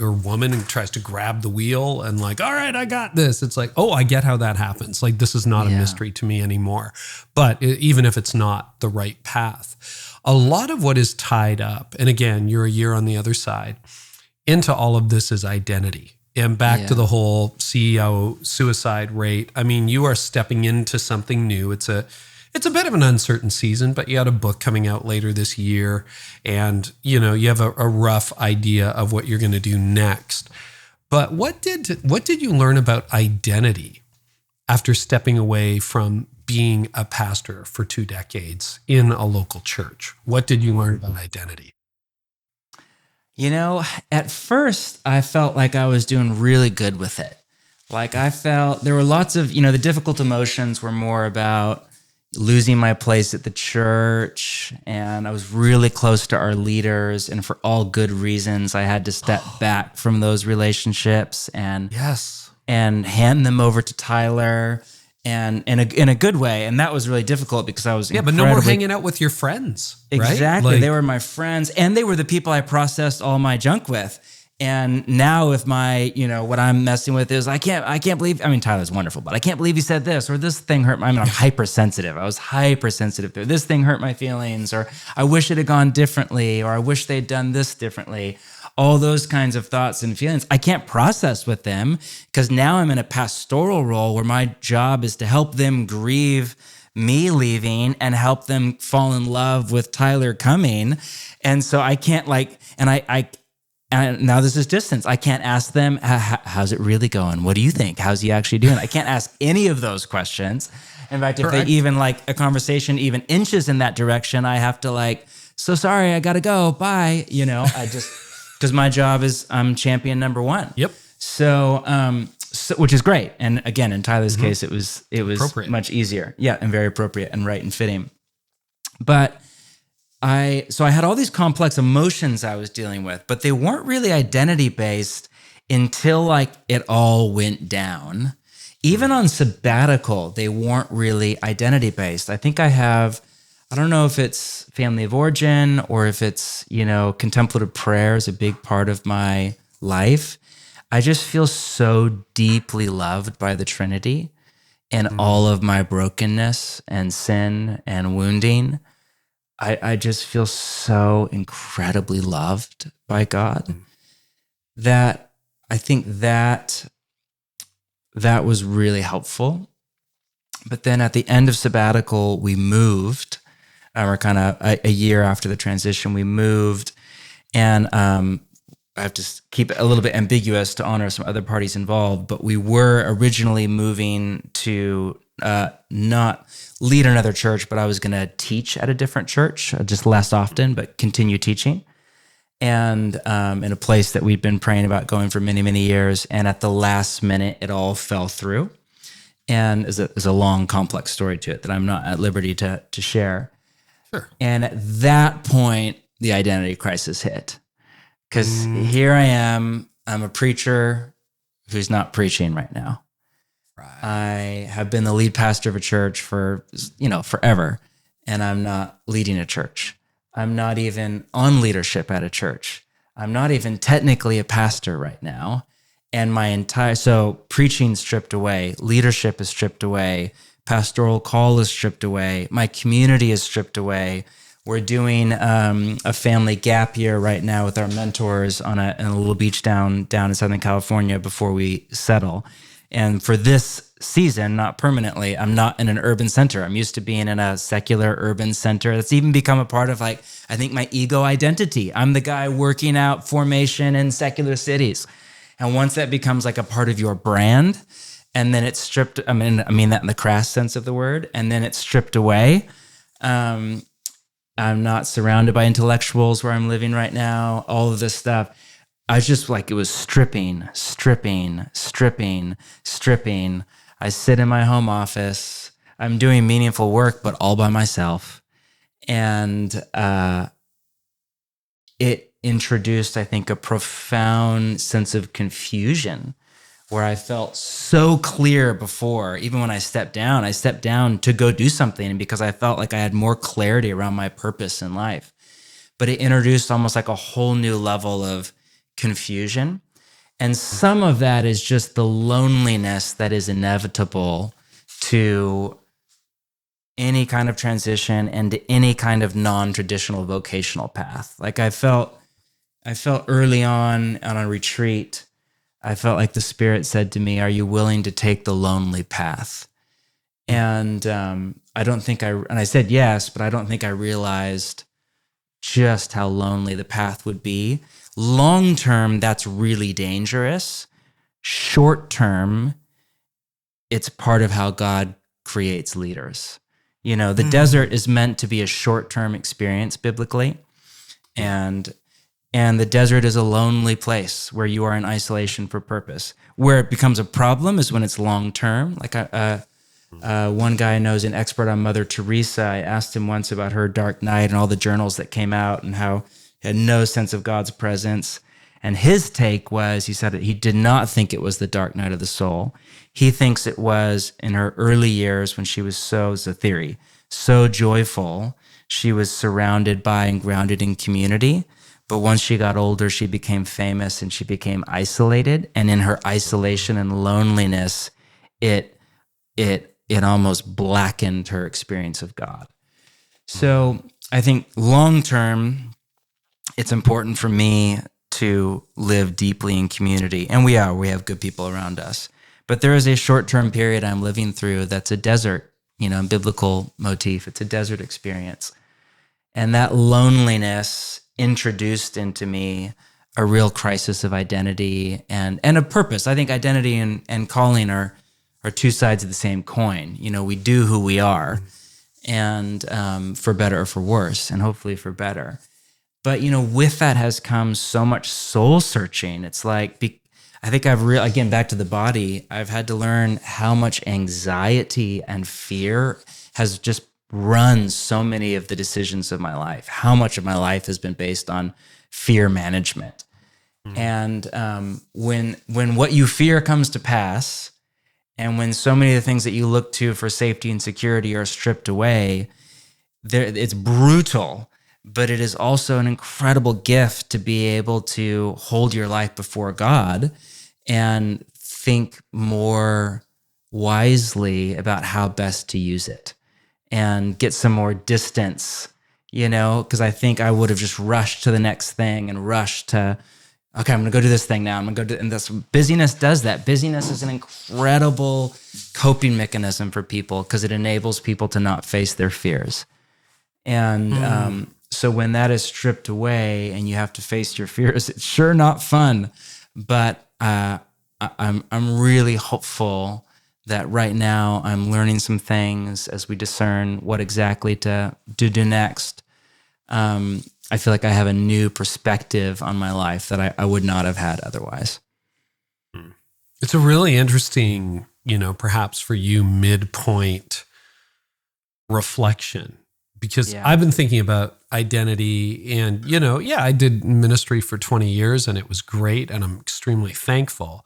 or woman and tries to grab the wheel and like, all right, I got this. It's like, oh, I get how that happens. Like, this is not a mystery to me anymore. But even if it's not the right path, a lot of what is tied up, and again, you're a year on the other side, into all of this is identity. And back to the whole CEO suicide rate. I mean, you are stepping into something new. It's a bit of an uncertain season, but you had a book coming out later this year, and you have a rough idea of what you're going to do next. But what did you learn about identity after stepping away from being a pastor for 2 decades in a local church? What did you learn about identity? At first, I felt like I was doing really good with it. Like I felt there were lots of, the difficult emotions were more about losing my place at the church. And I was really close to our leaders. And for all good reasons, I had to step back from those relationships and hand them over to Tyler. And in a good way. And that was really difficult because I was but no more hanging out with your friends, right? Exactly. They were my friends, and they were the people I processed all my junk with. And now if my, what I'm messing with is I can't believe, Tyler's wonderful, but I can't believe he said this, or this thing hurt I'm hypersensitive. I was hypersensitive to this thing hurt my feelings, or I wish it had gone differently, or I wish they'd done this differently. all those kinds of thoughts and feelings, I can't process with them because now I'm in a pastoral role where my job is to help them grieve me leaving and help them fall in love with Tyler coming. And so I can't and now this is distance. I can't ask them, how's it really going? What do you think? How's he actually doing? I can't ask any of those questions. In fact, if they even a conversation even inches in that direction, I have to so sorry, I got to go. Bye. Because my job is I'm champion number one. Yep. So, which is great. And again, in Tyler's case, it was much easier. Yeah. And very appropriate and right and fitting. But I had all these complex emotions I was dealing with, but they weren't really identity based until it all went down. Even on sabbatical, they weren't really identity based. I think I don't know if it's family of origin or if it's, contemplative prayer is a big part of my life. I just feel so deeply loved by the Trinity and all of my brokenness and sin and wounding. I just feel so incredibly loved by God that I think that was really helpful. But then at the end of sabbatical, we moved. We're kind of a year after the transition, we moved. And I have to keep it a little bit ambiguous to honor some other parties involved, but we were originally moving to not lead another church, but I was going to teach at a different church, just less often, but continue teaching. And in a place that we'd been praying about going for many, many years. And at the last minute, it all fell through. And there's a long, complex story to it that I'm not at liberty to share. Sure. And at that point, the identity crisis hit. Because here I am, I'm a preacher who's not preaching right now. Right. I have been the lead pastor of a church for, forever, and I'm not leading a church. I'm not even on leadership at a church. I'm not even technically a pastor right now. And so preaching stripped away, leadership is stripped away, pastoral call is stripped away, my community is stripped away. We're doing a family gap year right now with our mentors in a little beach down in Southern California before we settle. And for this season, not permanently, I'm not in an urban center. I'm used to being in a secular urban center. That's even become a part of I think my ego identity. I'm the guy working out formation in secular cities. And once that becomes a part of your brand, and then it's stripped, I mean that in the crass sense of the word, and then it's stripped away. I'm not surrounded by intellectuals where I'm living right now, all of this stuff. I was just it was stripping. I sit in my home office. I'm doing meaningful work, but all by myself. And it introduced, I think, a profound sense of confusion where I felt so clear before. Even when I stepped down to go do something, and because I felt like I had more clarity around my purpose in life. But it introduced almost a whole new level of confusion. And some of that is just the loneliness that is inevitable to any kind of transition and to any kind of non-traditional vocational path. I felt early on a retreat, I felt like the Spirit said to me, "Are you willing to take the lonely path?" And I said yes, but I don't think I realized just how lonely the path would be. Long term, that's really dangerous. Short term, it's part of how God creates leaders. The desert is meant to be a short-term experience biblically. And the desert is a lonely place where you are in isolation for purpose. Where it becomes a problem is when it's long-term. One guy I know is an expert on Mother Teresa. I asked him once about her dark night and all the journals that came out and how he had no sense of God's presence. And his take was, he said he did not think it was the dark night of the soul. He thinks it was in her early years when she was so joyful. She was surrounded by and grounded in community. But once she got older, she became famous and she became isolated. And in her isolation and loneliness, it almost blackened her experience of God. So I think long term, it's important for me to live deeply in community. And we have good people around us. But there is a short-term period I'm living through that's a desert, biblical motif. It's a desert experience. And that loneliness introduced into me a real crisis of identity and of purpose. I think identity and calling are two sides of the same coin. We do who we are, and for better or for worse, and hopefully for better. But, with that has come so much soul searching. It's like, I think again, back to the body, I've had to learn how much anxiety and fear has just run so many of the decisions of my life. How much of my life has been based on fear management. And when what you fear comes to pass, and when so many of the things that you look to for safety and security are stripped away, it's brutal, but it is also an incredible gift to be able to hold your life before God and think more wisely about how best to use it and get some more distance, because I think I would have just rushed to the next thing and rushed to, okay, I'm going to go do this thing now. I'm going to go do, and this busyness does that. Busyness is an incredible coping mechanism for people because it enables people to not face their fears. And so when that is stripped away and you have to face your fears, it's sure not fun. But I'm really hopeful that right now I'm learning some things as we discern what exactly to do next. I feel like I have a new perspective on my life that I would not have had otherwise. It's a really interesting, perhaps for you, midpoint reflection, because I've been thinking about identity and, I did ministry for 20 years and it was great and I'm extremely thankful.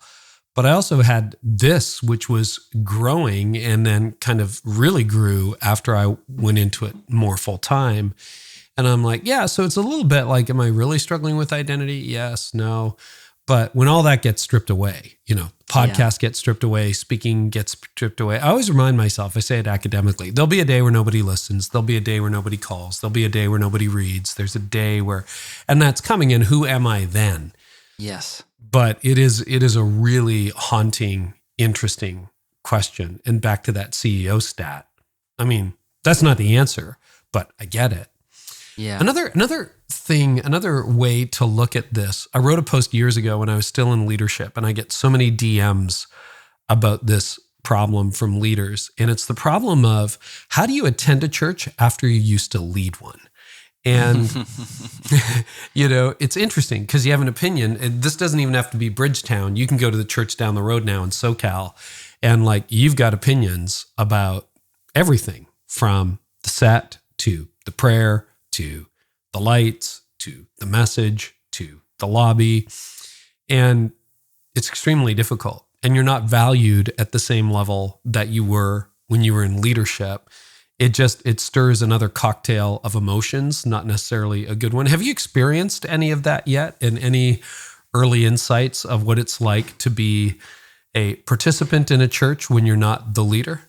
But I also had this, which was growing and then kind of really grew after I went into it more full time. And I'm like, so it's a little bit like, am I really struggling with identity? Yes, no. But when all that gets stripped away, podcasts get stripped away, speaking gets stripped away. I always remind myself, I say it academically, there'll be a day where nobody listens. There'll be a day where nobody calls. There'll be a day where nobody reads. There's a day where, and that's coming. And who am I then? Yes. But it is a really haunting, interesting question. And back to that CEO stat. I mean, that's not the answer, but I get it. Yeah. Another way to look at this, I wrote a post years ago when I was still in leadership, and I get so many DMs about this problem from leaders. And it's the problem of, how do you attend a church after you used to lead one? And, it's interesting because you have an opinion. And this doesn't even have to be Bridgetown. You can go to the church down the road now in SoCal, and you've got opinions about everything from the set to the prayer to the lights, to the message, to the lobby. And it's extremely difficult. And you're not valued at the same level that you were when you were in leadership. It stirs another cocktail of emotions, not necessarily a good one. Have you experienced any of that yet? And any early insights of what it's like to be a participant in a church when you're not the leader?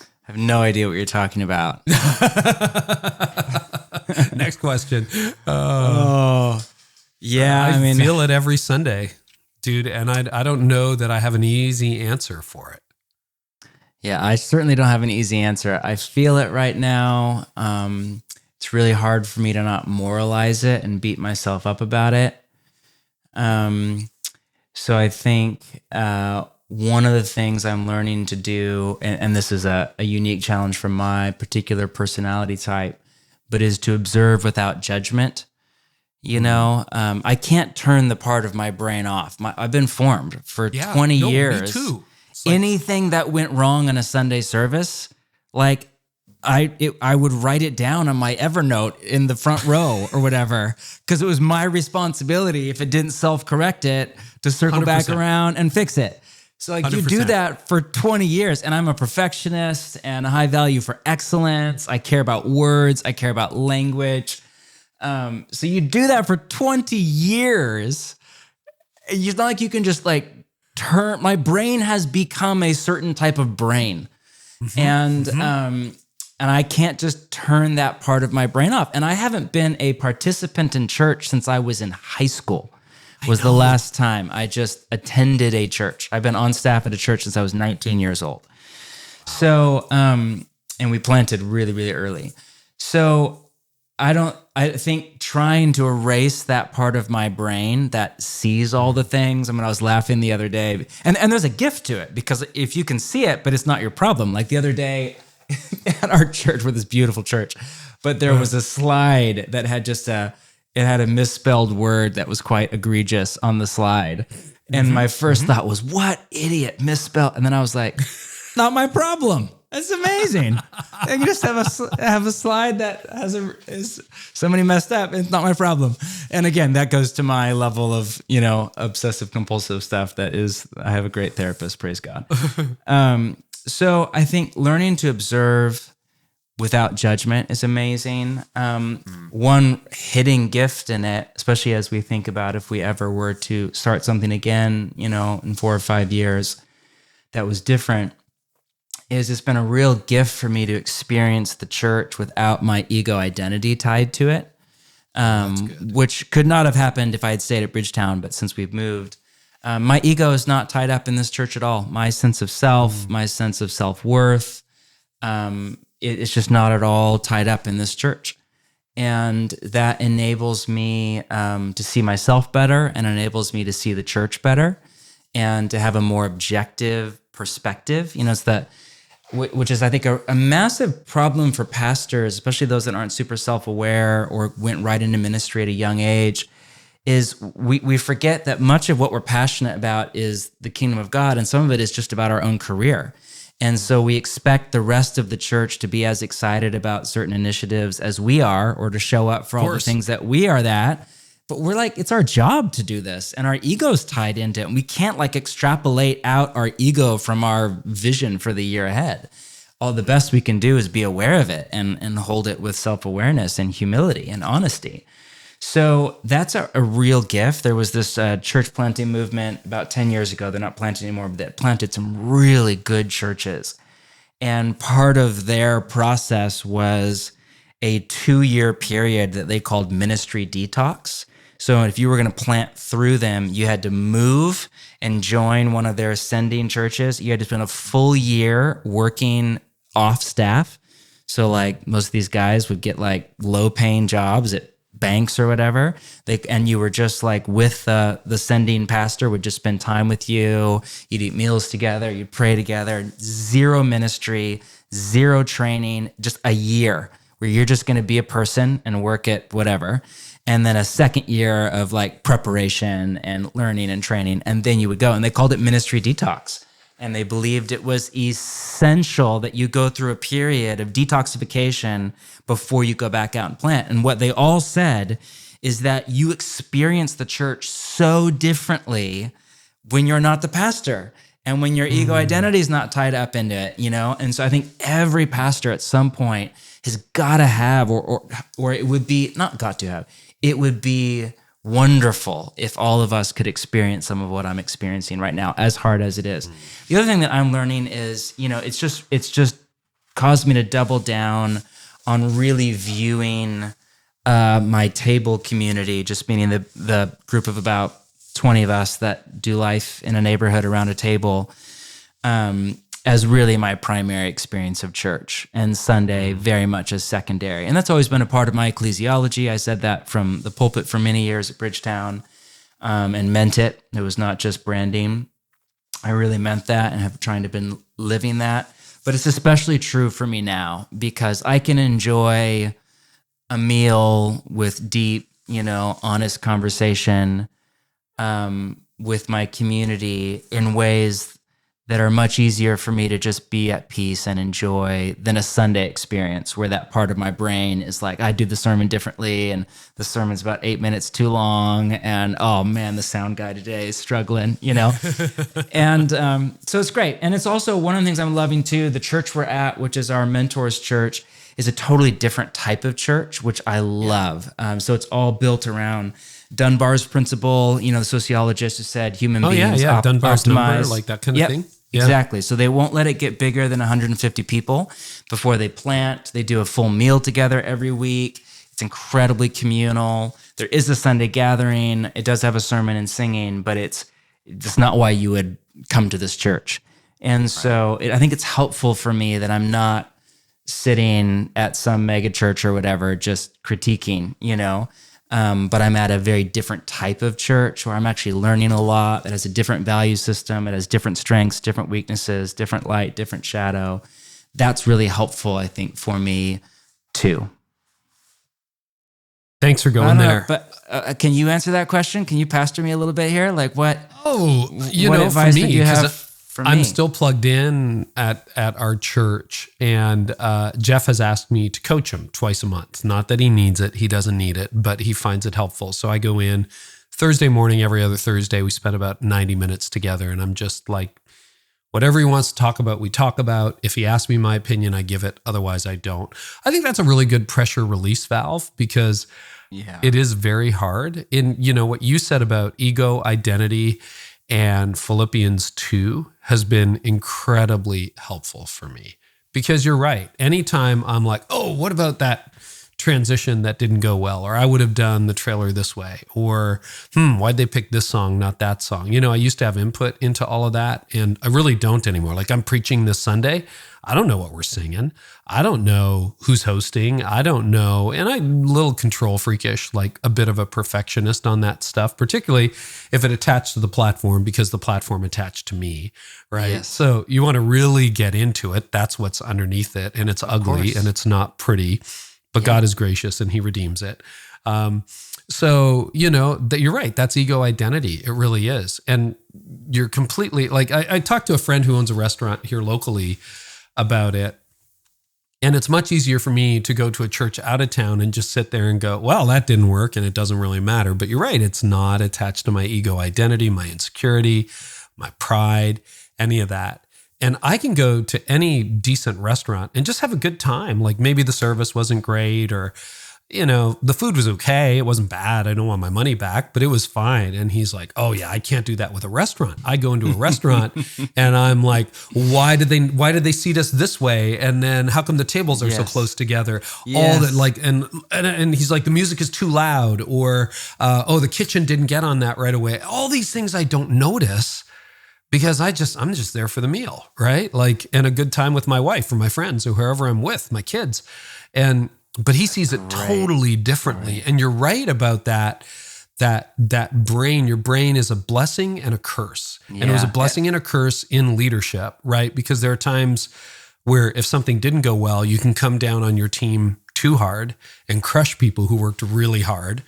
I have no idea what you're talking about. Next question. I feel it every Sunday, dude. And I don't know that I have an easy answer for it. Yeah, I certainly don't have an easy answer. I feel it right now. It's really hard for me to not moralize it and beat myself up about it. So I think one of the things I'm learning to do, and this is a unique challenge for my particular personality type, but is to observe without judgment. I can't turn the part of my brain off. I've been formed for 20 years. Me too. Anything that went wrong in a Sunday service, I would write it down on my Evernote in the front row or whatever, because it was my responsibility, if it didn't self-correct it, to circle 100%. Back around and fix it. So you 100%. do that for 20 years, and I'm a perfectionist and a high value for excellence. I care about words. I care about language. So you do that for 20 years. It's not like you can just turn. My brain has become a certain type of brain. And I can't just turn that part of my brain off. And I haven't been a participant in church since I was in high school. was the last time I just attended a church. I've been on staff at a church since I was 19 years old. So, and we planted really, really early. So I think trying to erase that part of my brain that sees all the things. I mean, I was laughing the other day, and there's a gift to it, because if you can see it, but it's not your problem. Like the other day at our church, with this beautiful church, but there was a slide that had it had a misspelled word that was quite egregious on the slide. And my first thought was, what idiot misspelled? And then I was like, not my problem. That's amazing. I can just have a slide that is somebody messed up. It's not my problem. And again, that goes to my level of, obsessive compulsive stuff. I have a great therapist, praise God. So I think learning to observe without judgment is amazing. One hidden gift in it, especially as we think about if we ever were to start something again, in 4 or 5 years that was different, is it's been a real gift for me to experience the church without my ego identity tied to it, which could not have happened if I had stayed at Bridgetown, but since we've moved, my ego is not tied up in this church at all. My sense of self, my sense of self-worth, it's just not at all tied up in this church. And that enables me to see myself better, and enables me to see the church better, and to have a more objective perspective. It's that, which is, I think, a massive problem for pastors, especially those that aren't super self-aware or went right into ministry at a young age, is we forget that much of what we're passionate about is the kingdom of God, and some of it is just about our own career. And so we expect the rest of the church to be as excited about certain initiatives as we are, or to show up for all the things that we are that. But we're like, it's our job to do this, and our ego's tied into it. And we can't extrapolate out our ego from our vision for the year ahead. All the best we can do is be aware of it and hold it with self-awareness and humility and honesty. So that's a real gift. There was this church planting movement about 10 years ago. They're not planting anymore, but they planted some really good churches. And part of their process was a 2-year period that they called ministry detox. So if you were going to plant through them, you had to move and join one of their ascending churches. You had to spend a full year working off staff. So most of these guys would get low-paying jobs at banks or whatever. And you were just with the sending pastor, would just spend time with you. You'd eat meals together. You'd pray together. Zero ministry, zero training, just a year where you're just going to be a person and work at whatever. And then a second year of preparation and learning and training. And then you would go. And they called it ministry detox. And they believed it was essential that you go through a period of detoxification before you go back out and plant. And what they all said is that you experience the church so differently when you're not the pastor, and when your ego identity is not tied up into it, And so I think every pastor at some point has got to have, or it would be, not got to have, it would be wonderful if all of us could experience some of what I'm experiencing right now, as hard as it is. The other thing that I'm learning is, it's just caused me to double down on really viewing my table community, just meaning the group of about 20 of us that do life in a neighborhood around a table, as really my primary experience of church, and Sunday very much as secondary. And that's always been a part of my ecclesiology. I said that from the pulpit for many years at Bridgetown, and meant it. It was not just branding. I really meant that, and have trying to been living that. But it's especially true for me now, because I can enjoy a meal with deep, honest conversation with my community in ways that are much easier for me to just be at peace and enjoy than a Sunday experience where that part of my brain is I do the sermon differently, and the sermon's about 8 minutes too long, and oh man, the sound guy today is struggling, And so it's great. And it's also one of the things I'm loving too. The church we're at, which is our mentor's church, is a totally different type of church, which I love. So it's all built around Dunbar's principle, the sociologist who said human beings Dunbar's optimize. number, that kind of thing. Yeah. Exactly. So they won't let it get bigger than 150 people before they plant. They do a full meal together every week. It's incredibly communal. There is a Sunday gathering. It does have a sermon and singing, but it's not why you would come to this church. And so I think it's helpful for me that I'm not sitting at some mega church or whatever, just critiquing, but I'm at a very different type of church where I'm actually learning a lot. That has a different value system. It has different strengths, different weaknesses, different light, different shadow. That's really helpful, I think, for me too. Thanks for going there. But can you answer that question? Can you pastor me a little bit here? Like what? What advice for me, would you have for me? I'm still plugged in at our church, and Jeff has asked me to coach him twice a month. Not that he needs it; he doesn't need it, but he finds it helpful. So I go in Thursday morning, every other Thursday. We spend about 90 minutes together, and I'm just like, whatever he wants to talk about, we talk about. If he asks me my opinion, I give it. Otherwise, I don't. I think that's a really good pressure release valve because it is very hard. In what you said about ego, identity, and Philippians 2 has been incredibly helpful for me because you're right. Anytime I'm like, oh, what about that transition that didn't go well? Or I would have done the trailer this way. Or, why'd they pick this song, not that song? I used to have input into all of that, and I really don't anymore. Like I'm preaching this Sunday. I don't know what we're singing. I don't know who's hosting. I don't know. And I'm a little control freakish, like a bit of a perfectionist on that stuff, particularly if it attached to the platform because the platform attached to me, right? Yes. So you want to really get into it. That's what's underneath it. And it's ugly and it's not pretty, but God is gracious and he redeems it. So, that you're right. That's ego identity. It really is. And you're completely like, I talked to a friend who owns a restaurant here locally about it. And it's much easier for me to go to a church out of town and just sit there and go, well, that didn't work and it doesn't really matter. But you're right. It's not attached to my ego identity, my insecurity, my pride, any of that. And I can go to any decent restaurant and just have a good time. Like maybe the service wasn't great or, the food was okay. It wasn't bad. I don't want my money back, but it was fine. And he's like, oh yeah, I can't do that with a restaurant. I go into a restaurant and I'm like, why did they seat us this way? And then how come the tables are so close together? All that like, and he's like, the music is too loud or, the kitchen didn't get on that right away. All these things I don't notice because I'm just there for the meal, right? Like, and a good time with my wife or my friends or whoever I'm with, my kids. But he sees it totally differently. Right. And you're right about that brain. Your brain is a blessing and a curse. Yeah. And it was a blessing and a curse in leadership, right? Because there are times where if something didn't go well, you can come down on your team too hard and crush people who worked really hard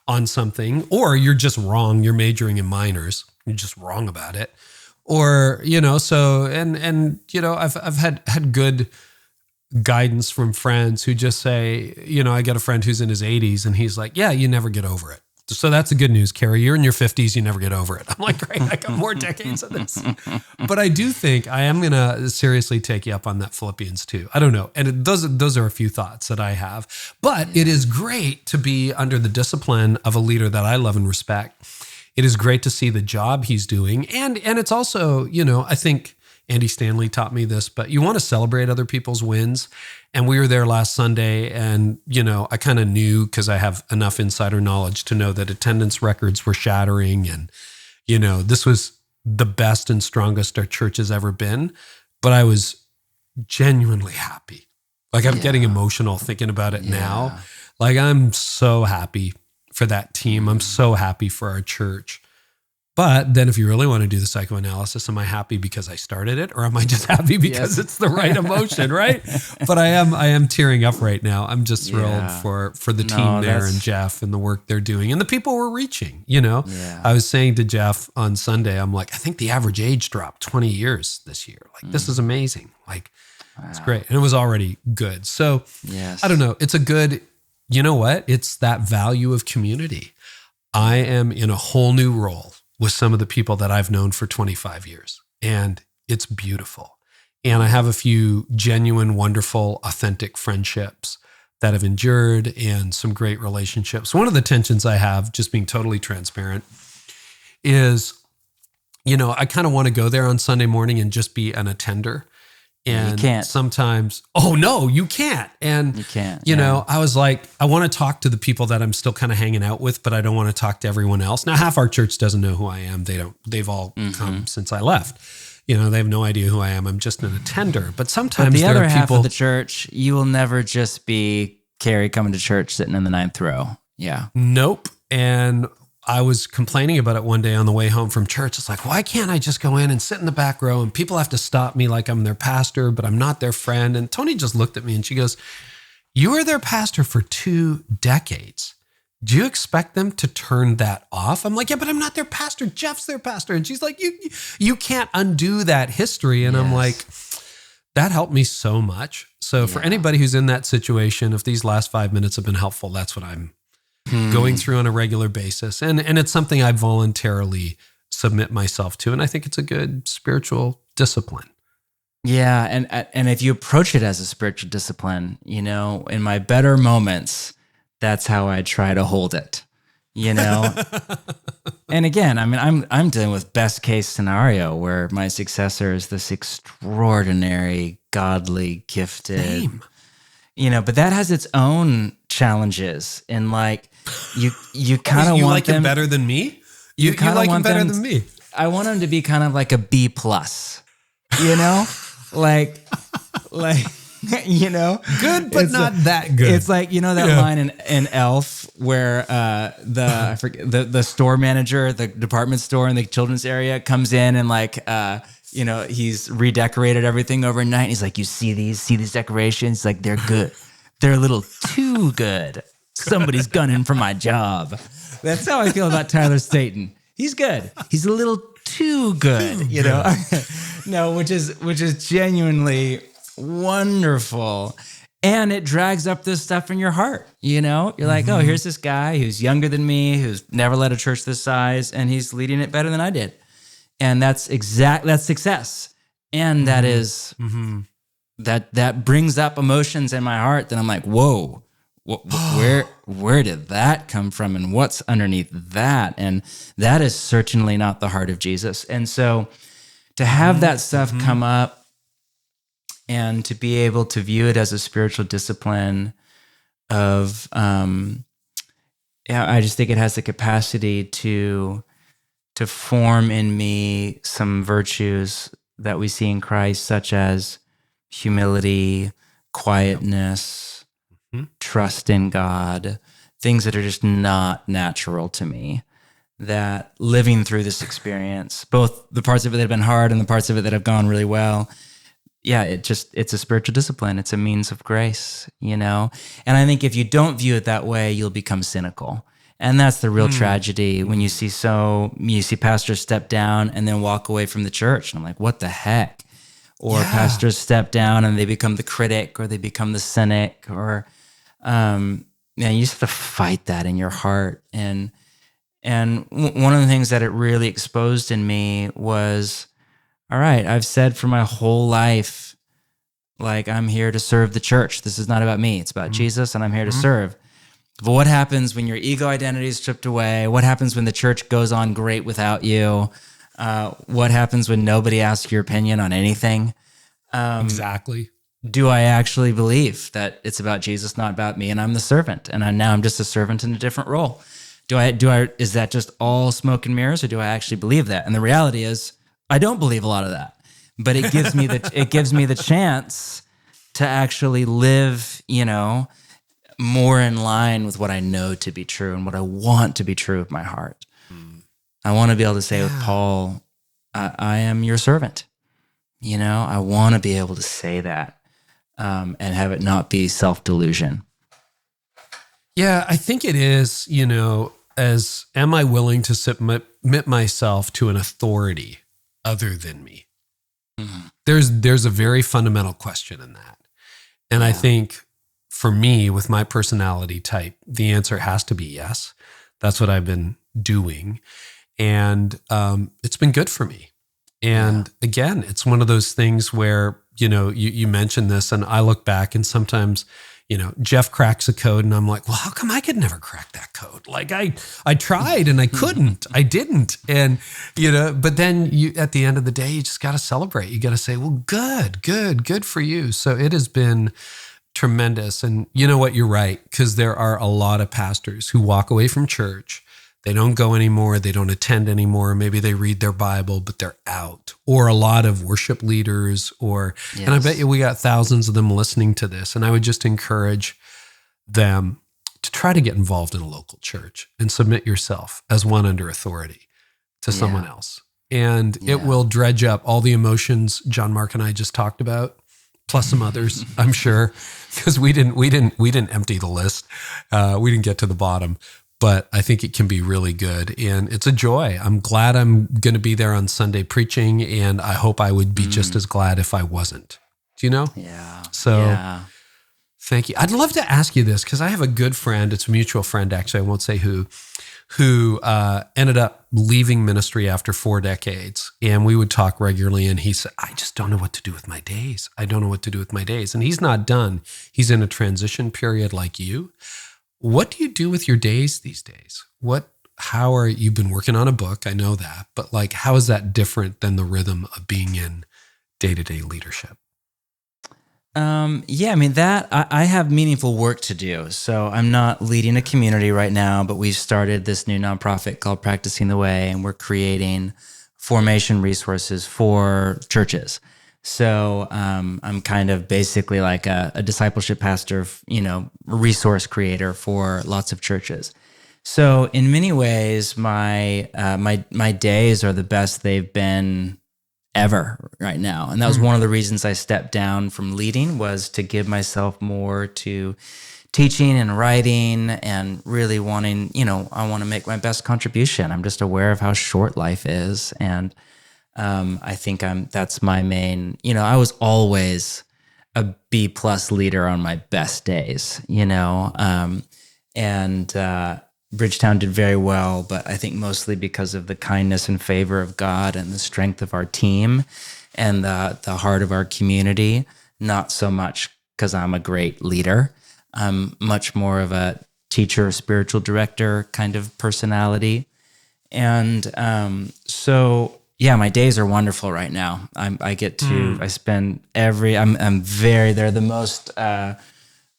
on something, or you're just wrong. You're majoring in minors. You're just wrong about it. Or, so, I've had good guidance from friends who just say, I got a friend who's in his 80s and he's like, yeah, you never get over it. So that's the good news, Carey. You're in your 50s, you never get over it. I'm like, great, I got more decades of this. But I do think I am going to seriously take you up on that Philippians 2. I don't know. And those are a few thoughts that I have. But it is great to be under the discipline of a leader that I love and respect. It is great to see the job he's doing. And it's also, I think Andy Stanley taught me this, but you want to celebrate other people's wins. And we were there last Sunday and, I kind of knew because I have enough insider knowledge to know that attendance records were shattering. And, this was the best and strongest our church has ever been. But I was genuinely happy. Like I'm getting emotional thinking about it now. Like I'm so happy for that team. I'm so happy for our church. But then if you really want to do the psychoanalysis, am I happy because I started it or am I just happy because it's the right emotion, right? But I am tearing up right now. I'm just thrilled for the team there and Jeff and the work they're doing and the people we're reaching, I was saying to Jeff on Sunday, I'm like, I think the average age dropped 20 years this year. Like, this is amazing. Like, it's great. And it was already good. So I don't know. It's a good, you know what? It's that value of community. I am in a whole new role with some of the people that I've known for 25 years. And it's beautiful. And I have a few genuine, wonderful, authentic friendships that have endured and some great relationships. One of the tensions I have, just being totally transparent, is, I kind of want to go there on Sunday morning and just be an attender And you can't. sometimes, oh no, you can't. And You can't. you know, I was like, I want to talk to the people that I'm still kind of hanging out with, but I don't want to talk to everyone else. Now, half our church doesn't know who I am. They've all come since I left. You know, they have no idea who I am. I'm just an attender. But sometimes the there other are half people. of the church, you will never just be Carey coming to church sitting in the 9th row. Yeah. Nope. And I was complaining about it one day on the way home from church. It's like, why can't I just go in and sit in the back row and people have to stop me like I'm their pastor, but I'm not their friend? And Tony just looked at me and she goes, you were their pastor for 2 decades. Do you expect them to turn that off? I'm like, yeah, but I'm not their pastor. Jeff's their pastor. And she's like, you can't undo that history. And I'm like, that helped me so much. So for anybody who's in that situation, if these last 5 minutes have been helpful, that's what I'm going through on a regular basis. And it's something I voluntarily submit myself to. And I think it's a good spiritual discipline. Yeah. And if you approach it as a spiritual discipline, you know, in my better moments, that's how I try to hold it, you know? And again, I mean, I'm dealing with best case scenario where my successor is this extraordinary, godly, gifted, you know, but that has its own challenges. And like, you kind of want like him better than me? You like him better than me? I want him to be kind of like a B+, you know? like, you know, good, but not that good. It's like, you know, that line in Elf where I forget the store manager, the department store in the children's area comes in and like, you know, he's redecorated everything overnight. He's like, you see these decorations? Like, they're good. They're a little too good. Somebody's gunning for my job. That's how I feel about Tyler Staton. He's good. He's a little too good, you know? No, which is genuinely wonderful. And it drags up this stuff in your heart, you know? You're like, oh, here's this guy who's younger than me, who's never led a church this size, and he's leading it better than I did. And that's success. And that is, that brings up emotions in my heart that I'm like, whoa, where did that come from? And what's underneath that? And that is certainly not the heart of Jesus. And so to have that stuff come up, and to be able to view it as a spiritual discipline of, I just think it has the capacity to form in me some virtues that we see in Christ, such as humility, quietness, trust in God, things that are just not natural to me. That living through this experience, both the parts of it that have been hard and the parts of it that have gone really well, it's a spiritual discipline. It's a means of grace, you know? And I think if you don't view it that way, you'll become cynical. And that's the real tragedy when you see pastors step down and then walk away from the church. And I'm like, what the heck? Or pastors step down and they become the critic or they become the cynic or, you just have to fight that in your heart. And one of the things that it really exposed in me was, all right, I've said for my whole life, like, I'm here to serve the church. This is not about me. It's about Jesus, and I'm here to serve. But what happens when your ego identity is stripped away? What happens when the church goes on great without you? What happens when nobody asks your opinion on anything? Exactly. Do I actually believe that it's about Jesus, not about me, and I'm the servant, and I'm just a servant in a different role? Is that just all smoke and mirrors, or do I actually believe that? And the reality is, I don't believe a lot of that, but it gives me the chance to actually live, you know, more in line with what I know to be true and what I want to be true of my heart. I want to be able to say with Paul, I am your servant. You know, I want to be able to say that and have it not be self-delusion. Yeah, I think it is, you know, am I willing to submit myself to an authority other than me? There's a very fundamental question in that. And I think for me, with my personality type, the answer has to be yes. That's what I've been doing. And it's been good for me. And again, it's one of those things where, you know, you mentioned this and I look back and sometimes, Jeff cracks a code and I'm like, well, how come I could never crack that code? Like I tried and I couldn't, I didn't. And, but then at the end of the day, you just got to celebrate. You got to say, well, good for you. So it has been tremendous. And you know what, you're right. Because there are a lot of pastors who walk away from church. They don't go anymore. They don't attend anymore. Maybe they read their Bible, but they're out. Or a lot of worship leaders and I bet you we got thousands of them listening to this. And I would just encourage them to try to get involved in a local church and submit yourself as one under authority to someone else. And it will dredge up all the emotions John Mark and I just talked about, plus some others, I'm sure, because we didn't empty the list. We didn't get to the bottom. But I think it can be really good. And it's a joy. I'm glad I'm going to be there on Sunday preaching. And I hope I would be just as glad if I wasn't. Do you know? Yeah. So thank you. I'd love to ask you this because I have a good friend. It's a mutual friend, actually. I won't say who ended up leaving ministry after 4 decades. And we would talk regularly. And he said, I just don't know what to do with my days. I don't know what to do with my days. And he's not done. He's in a transition period like you. What do you do with your days these days? You've been working on a book, I know that, but how is that different than the rhythm of being in day-to-day leadership? I have meaningful work to do. So I'm not leading a community right now, but we've started this new nonprofit called Practicing the Way, and we're creating formation resources for churches. So I'm kind of basically like a discipleship pastor, resource creator for lots of churches. So in many ways, my days are the best they've been ever right now. And that was one of the reasons I stepped down from leading, was to give myself more to teaching and writing and really wanting, I want to make my best contribution. I'm just aware of how short life is. And I think that's my main, I was always a B+ leader on my best days, and Bridgetown did very well, but I think mostly because of the kindness and favor of God and the strength of our team and the heart of our community, not so much because I'm a great leader. I'm much more of a teacher, spiritual director kind of personality. And my days are wonderful right now. I spend they're the most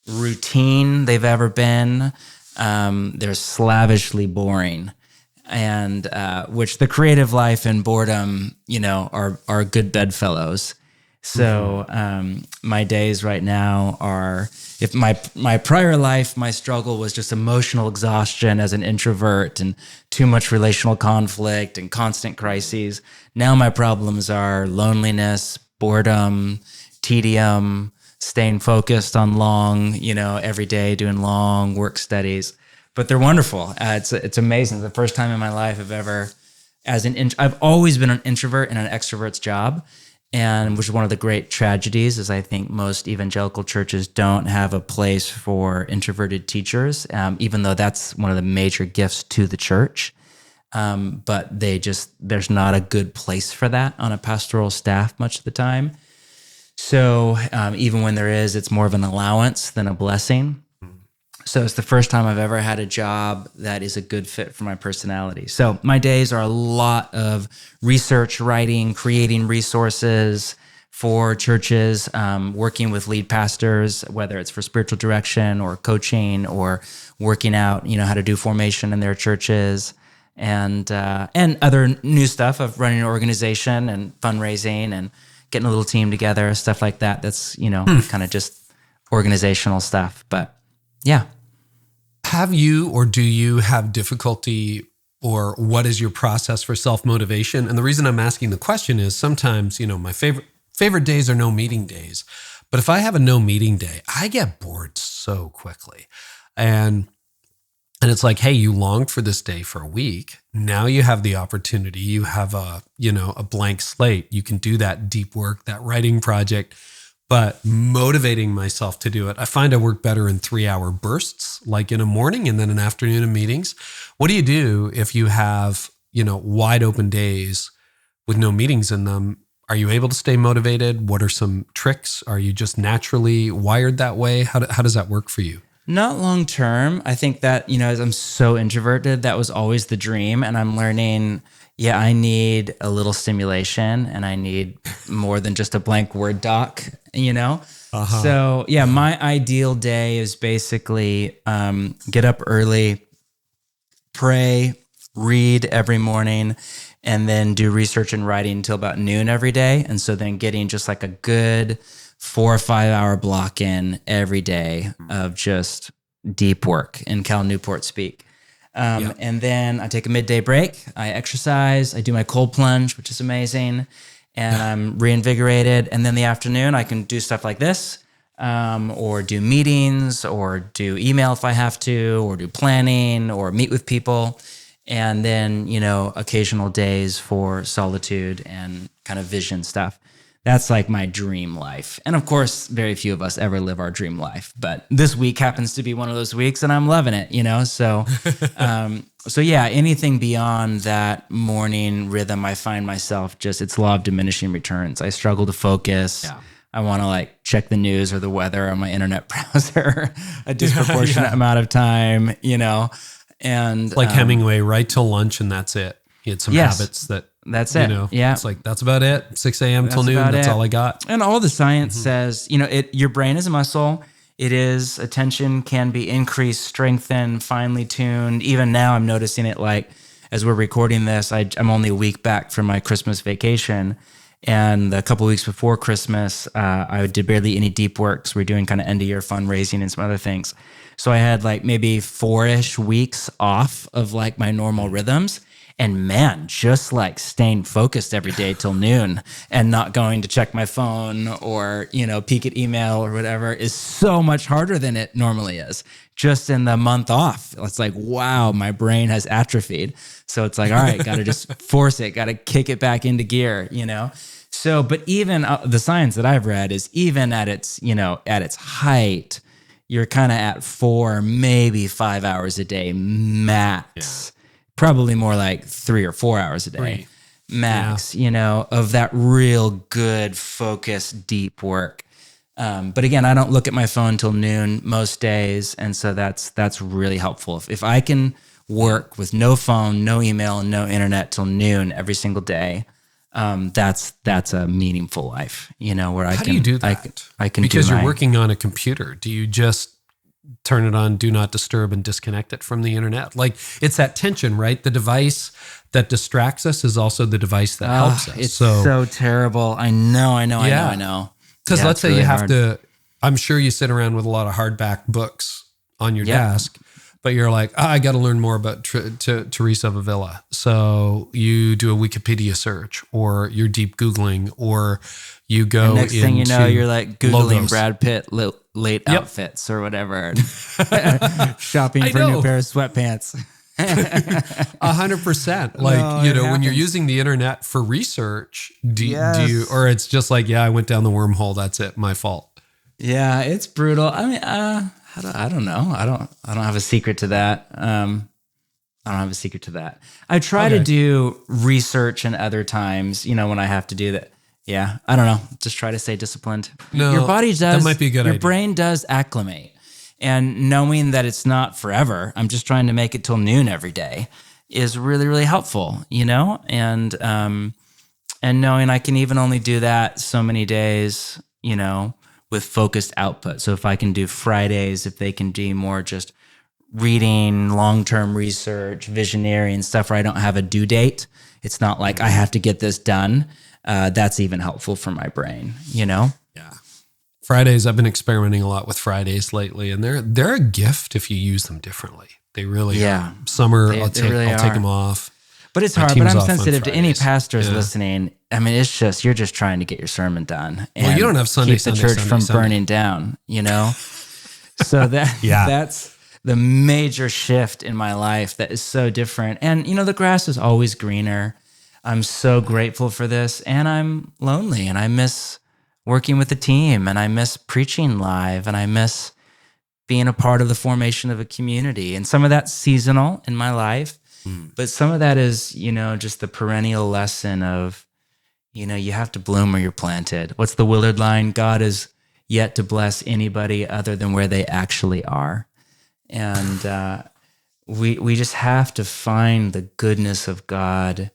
routine they've ever been. They're slavishly boring, and which the creative life and boredom, are good bedfellows. So my days right now are, if my prior life, my struggle was just emotional exhaustion as an introvert and too much relational conflict and constant crises. Now my problems are loneliness, boredom, tedium, staying focused on long, every day doing long work studies. But they're wonderful. It's amazing. The first time in my life I've always been an introvert in an extrovert's job. And which is one of the great tragedies is I think most evangelical churches don't have a place for introverted teachers, even though that's one of the major gifts to the church. But there's not a good place for that on a pastoral staff much of the time. So even when there is, it's more of an allowance than a blessing. So it's the first time I've ever had a job that is a good fit for my personality. So my days are a lot of research, writing, creating resources for churches, working with lead pastors, whether it's for spiritual direction or coaching or working out, how to do formation in their churches, and other new stuff of running an organization and fundraising and getting a little team together, stuff like that. That's, kind of just organizational stuff. But yeah. Have you or do you have difficulty, or what is your process for self-motivation? And the reason I'm asking the question is sometimes, my favorite days are no meeting days. But if I have a no meeting day, I get bored so quickly. And it's like, hey, you longed for this day for a week. Now you have the opportunity. You have a blank slate. You can do that deep work, that writing project. But motivating myself to do it, I find I work better in 3-hour bursts, like in a morning and then an afternoon of meetings. What do you do if you have, wide open days with no meetings in them? Are you able to stay motivated? What are some tricks? Are you just naturally wired that way? How does that work for you? Not long term. I think that, as I'm so introverted, that was always the dream. And I'm learning, I need a little stimulation and I need more than just a blank Word doc, So, my ideal day is basically get up early, pray, read every morning, and then do research and writing until about noon every day. And so then getting just like a good 4 or 5 hour block in every day of just deep work in Cal Newport speak. And then I take a midday break. I exercise. I do my cold plunge, which is amazing. And I'm reinvigorated. And then the afternoon, I can do stuff like this, or do meetings, or do email if I have to, or do planning, or meet with people. And then, occasional days for solitude and kind of vision stuff. That's like my dream life. And of course, very few of us ever live our dream life. But this week happens to be one of those weeks and I'm loving it, So, anything beyond that morning rhythm, I find myself it's law of diminishing returns. I struggle to focus. Yeah. I want to check the news or the weather on my internet browser a disproportionate amount of time, And like Hemingway, right till lunch and that's it. He had some habits that's it. It's like, that's about it. 6 a.m. till noon. That's all I got. And all the science says, your brain is a muscle. Attention can be increased, strengthened, finely tuned. Even now I'm noticing it as we're recording this, I'm only a week back from my Christmas vacation. And a couple of weeks before Christmas, I did barely any deep work. So we're doing kind of end of year fundraising and some other things. So I had maybe 4-ish weeks off of my normal rhythms. And man, just staying focused every day till noon and not going to check my phone or, peek at email or whatever is so much harder than it normally is. Just in the month off, it's wow, my brain has atrophied. So it's all right, got to just force it, got to kick it back into gear, So, but even the science that I've read is even at its, at its height, you're kind of at 4, maybe 5 hours a day max. Yeah. Probably more 3 or 4 hours a day max, of that real good, focused, deep work. But again, I don't look at my phone till noon most days. And so that's really helpful. If I can work with no phone, no email, and no internet till noon every single day, that's a meaningful life, where How do you do that? I can because you're working on a computer. Do you just turn it on, do not disturb, and disconnect it from the internet? It's that tension, right? The device that distracts us is also the device that helps us. It's so terrible. I know. Because let's say really you have to, I'm sure you sit around with a lot of hardback books on your desk, but you're I got to learn more about Teresa of Avila. So you do a Wikipedia search, or you're deep Googling, or you go and next thing you know, you're Googling logos. Brad Pitt late outfits or whatever. Shopping for a new pair of sweatpants. 100%. When you're using the internet for research, do you, or it's just I went down the wormhole, that's it, my fault. Yeah, it's brutal. I mean, I don't know. I don't have a secret to that. I try to do research and other times, when I have to do that. Yeah, I don't know. Just try to stay disciplined. No, your body does. That might be a good idea. Your brain does acclimate. And knowing that it's not forever, I'm just trying to make it till noon every day is really, really helpful, And knowing I can even only do that so many days, with focused output. So if I can do Fridays, if they can do more just reading, long-term research, visionary and stuff where I don't have a due date, it's not I have to get this done. That's even helpful for my brain, Yeah. Fridays, I've been experimenting a lot with Fridays lately, and they're a gift if you use them differently. They really are. Summer, I'll take them off. But it's hard. But I'm sensitive to any pastors listening. I mean, it's just, you're just trying to get your sermon done. And you don't have Sunday, keep the church from burning down, So that's the major shift in my life that is so different. And, the grass is always greener. I'm so grateful for this, and I'm lonely, and I miss working with the team, and I miss preaching live, and I miss being a part of the formation of a community. And some of that's seasonal in my life, but some of that is, just the perennial lesson of, you have to bloom where you're planted. What's the Willard line? God is yet to bless anybody other than where they actually are. And we just have to find the goodness of God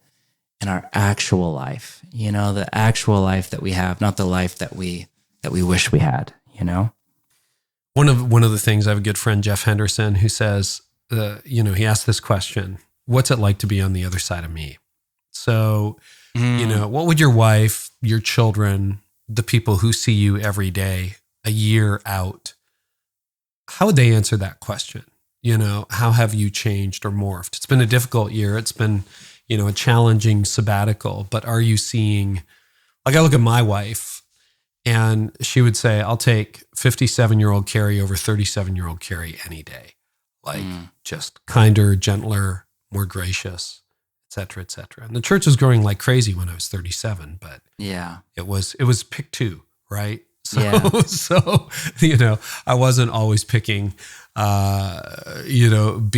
in our actual life, the actual life that we have, not the life that we wish we had, One of the things, I have a good friend, Jeff Henderson, who says, he asked this question, what's it like to be on the other side of me? So, what would your wife, your children, the people who see you every day, a year out, how would they answer that question? How have you changed or morphed? It's been a difficult year. It's been, a challenging sabbatical, but are you seeing, like, I look at my wife and she would say, I'll take 57-year-old Carey over 37-year-old Carey any day. Like just kinder, gentler, more gracious, et cetera, et cetera. And the church was growing like crazy when I was 37, but it was pick two, right? So, I wasn't always picking, be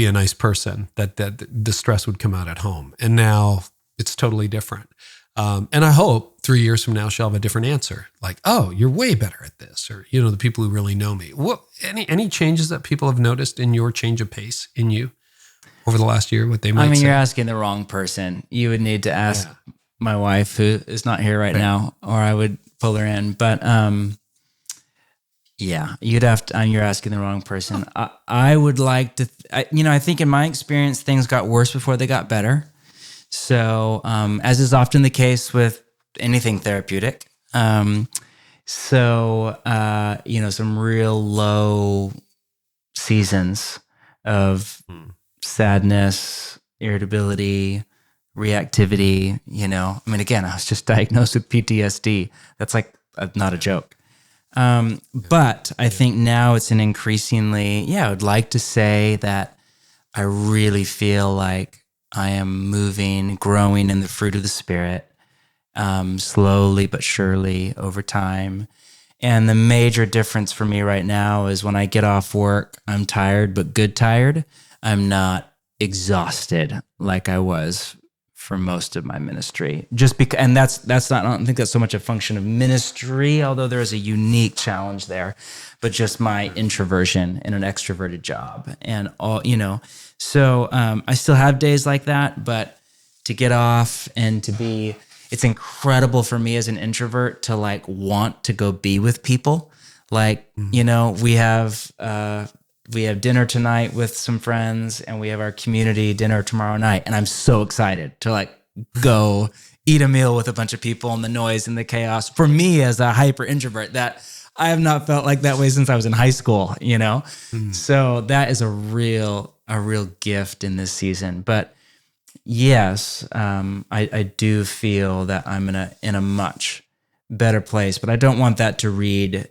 a nice person, that the stress would come out at home. And now it's totally different. And I hope 3 years from now, she'll have a different answer. Like, oh, you're way better at this. Or, the people who really know me. Any changes that people have noticed in your change of pace in you over the last year, what they might say? You're asking the wrong person. You would need to ask my wife, who is not here right now, or I would pull her in. But you'd have to, you're asking the wrong person. I would like to, I think in my experience, things got worse before they got better. So, as is often the case with anything therapeutic. Some real low seasons of sadness, irritability, reactivity, again, I was just diagnosed with PTSD. That's like not a joke. But I think now it's an increasingly, I would like to say that I really feel like I am moving, growing in the fruit of the Spirit, slowly but surely over time. And the major difference for me right now is when I get off work, I'm tired, but good tired. I'm not exhausted like I was for most of my ministry. Just because, and that's not, I don't think that's so much a function of ministry, although there is a unique challenge there, but just my introversion in an extroverted job and all, So I still have days like that, but to get off and to be, it's incredible for me as an introvert to like want to go be with people. Like, we have dinner tonight with some friends and we have our community dinner tomorrow night. And I'm so excited to like go eat a meal with a bunch of people and the noise and the chaos. For me as a hyper introvert, that I have not felt like that way since I was in high school, So that is a real gift in this season. But yes, I do feel that I'm in a much better place, but I don't want that to read,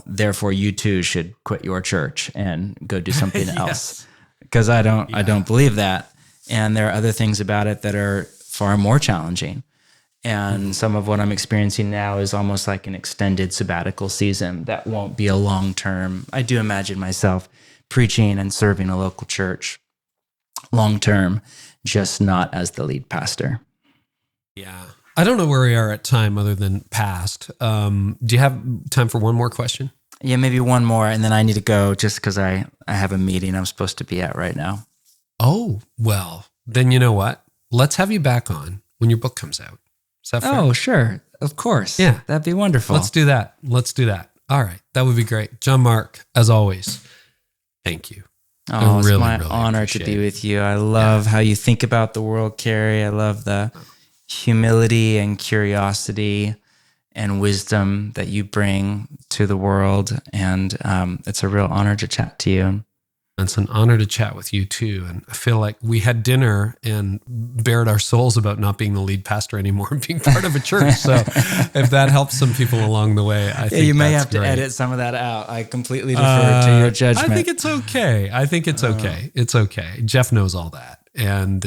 therefore you too should quit your church and go do something else. Because I don't believe that. And there are other things about it that are far more challenging. And some of what I'm experiencing now is almost like an extended sabbatical season that won't be a long-term. I do imagine myself preaching and serving a local church long-term, just not as the lead pastor. Yeah. I don't know where we are at time other than past. Do you have time for one more question? Yeah, maybe one more, and then I need to go just because I have a meeting I'm supposed to be at right now. Oh, well, then you know what? Let's have you back on when your book comes out. Is that fair? Oh, sure. Of course. Yeah. That'd be wonderful. Let's do that. All right. That would be great. John Mark, as always, thank you. Oh, it's my honor to be with you. I love how you think about the world, Carey. I love the humility and curiosity and wisdom that you bring to the world. And it's a real honor to chat to you. It's an honor to chat with you too. And I feel like we had dinner and bared our souls about not being the lead pastor anymore and being part of a church. So if that helps some people along the way, I think you may have to edit some of that out. I completely defer to your judgment. I think it's okay. It's okay. Jeff knows all that. And,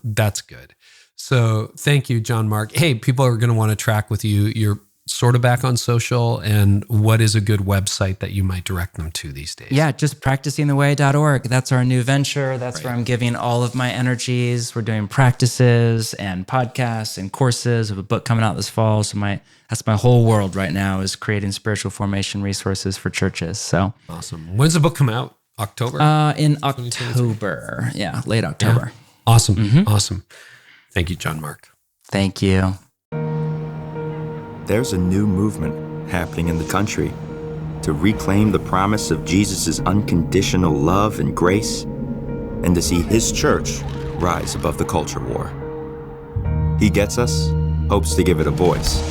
that's good. So thank you, John Mark. Hey, people are going to want to track with you. You're sort of back on social, and what is a good website that you might direct them to these days? Yeah, just practicingtheway.org. That's our new venture. That's where I'm giving all of my energies. We're doing practices and podcasts and courses. I have a book coming out this fall. So that's my whole world right now, is creating spiritual formation resources for churches. So awesome. When's the book come out? October? In October. Yeah, late October. Yeah. Awesome. Awesome. Thank you, John Mark. Thank you. There's a new movement happening in the country to reclaim the promise of Jesus' unconditional love and grace, and to see his church rise above the culture war. He Gets Us hopes to give it a voice.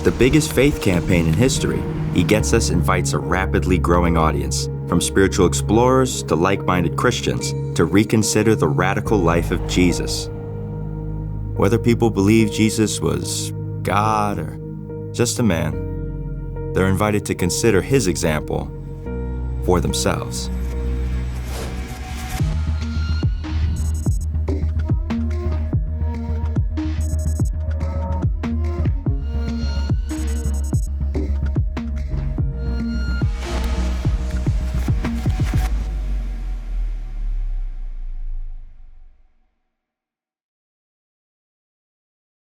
The biggest faith campaign in history, He Gets Us invites a rapidly growing audience, from spiritual explorers to like-minded Christians, to reconsider the radical life of Jesus. Whether people believe Jesus was God or just a man, they're invited to consider his example for themselves.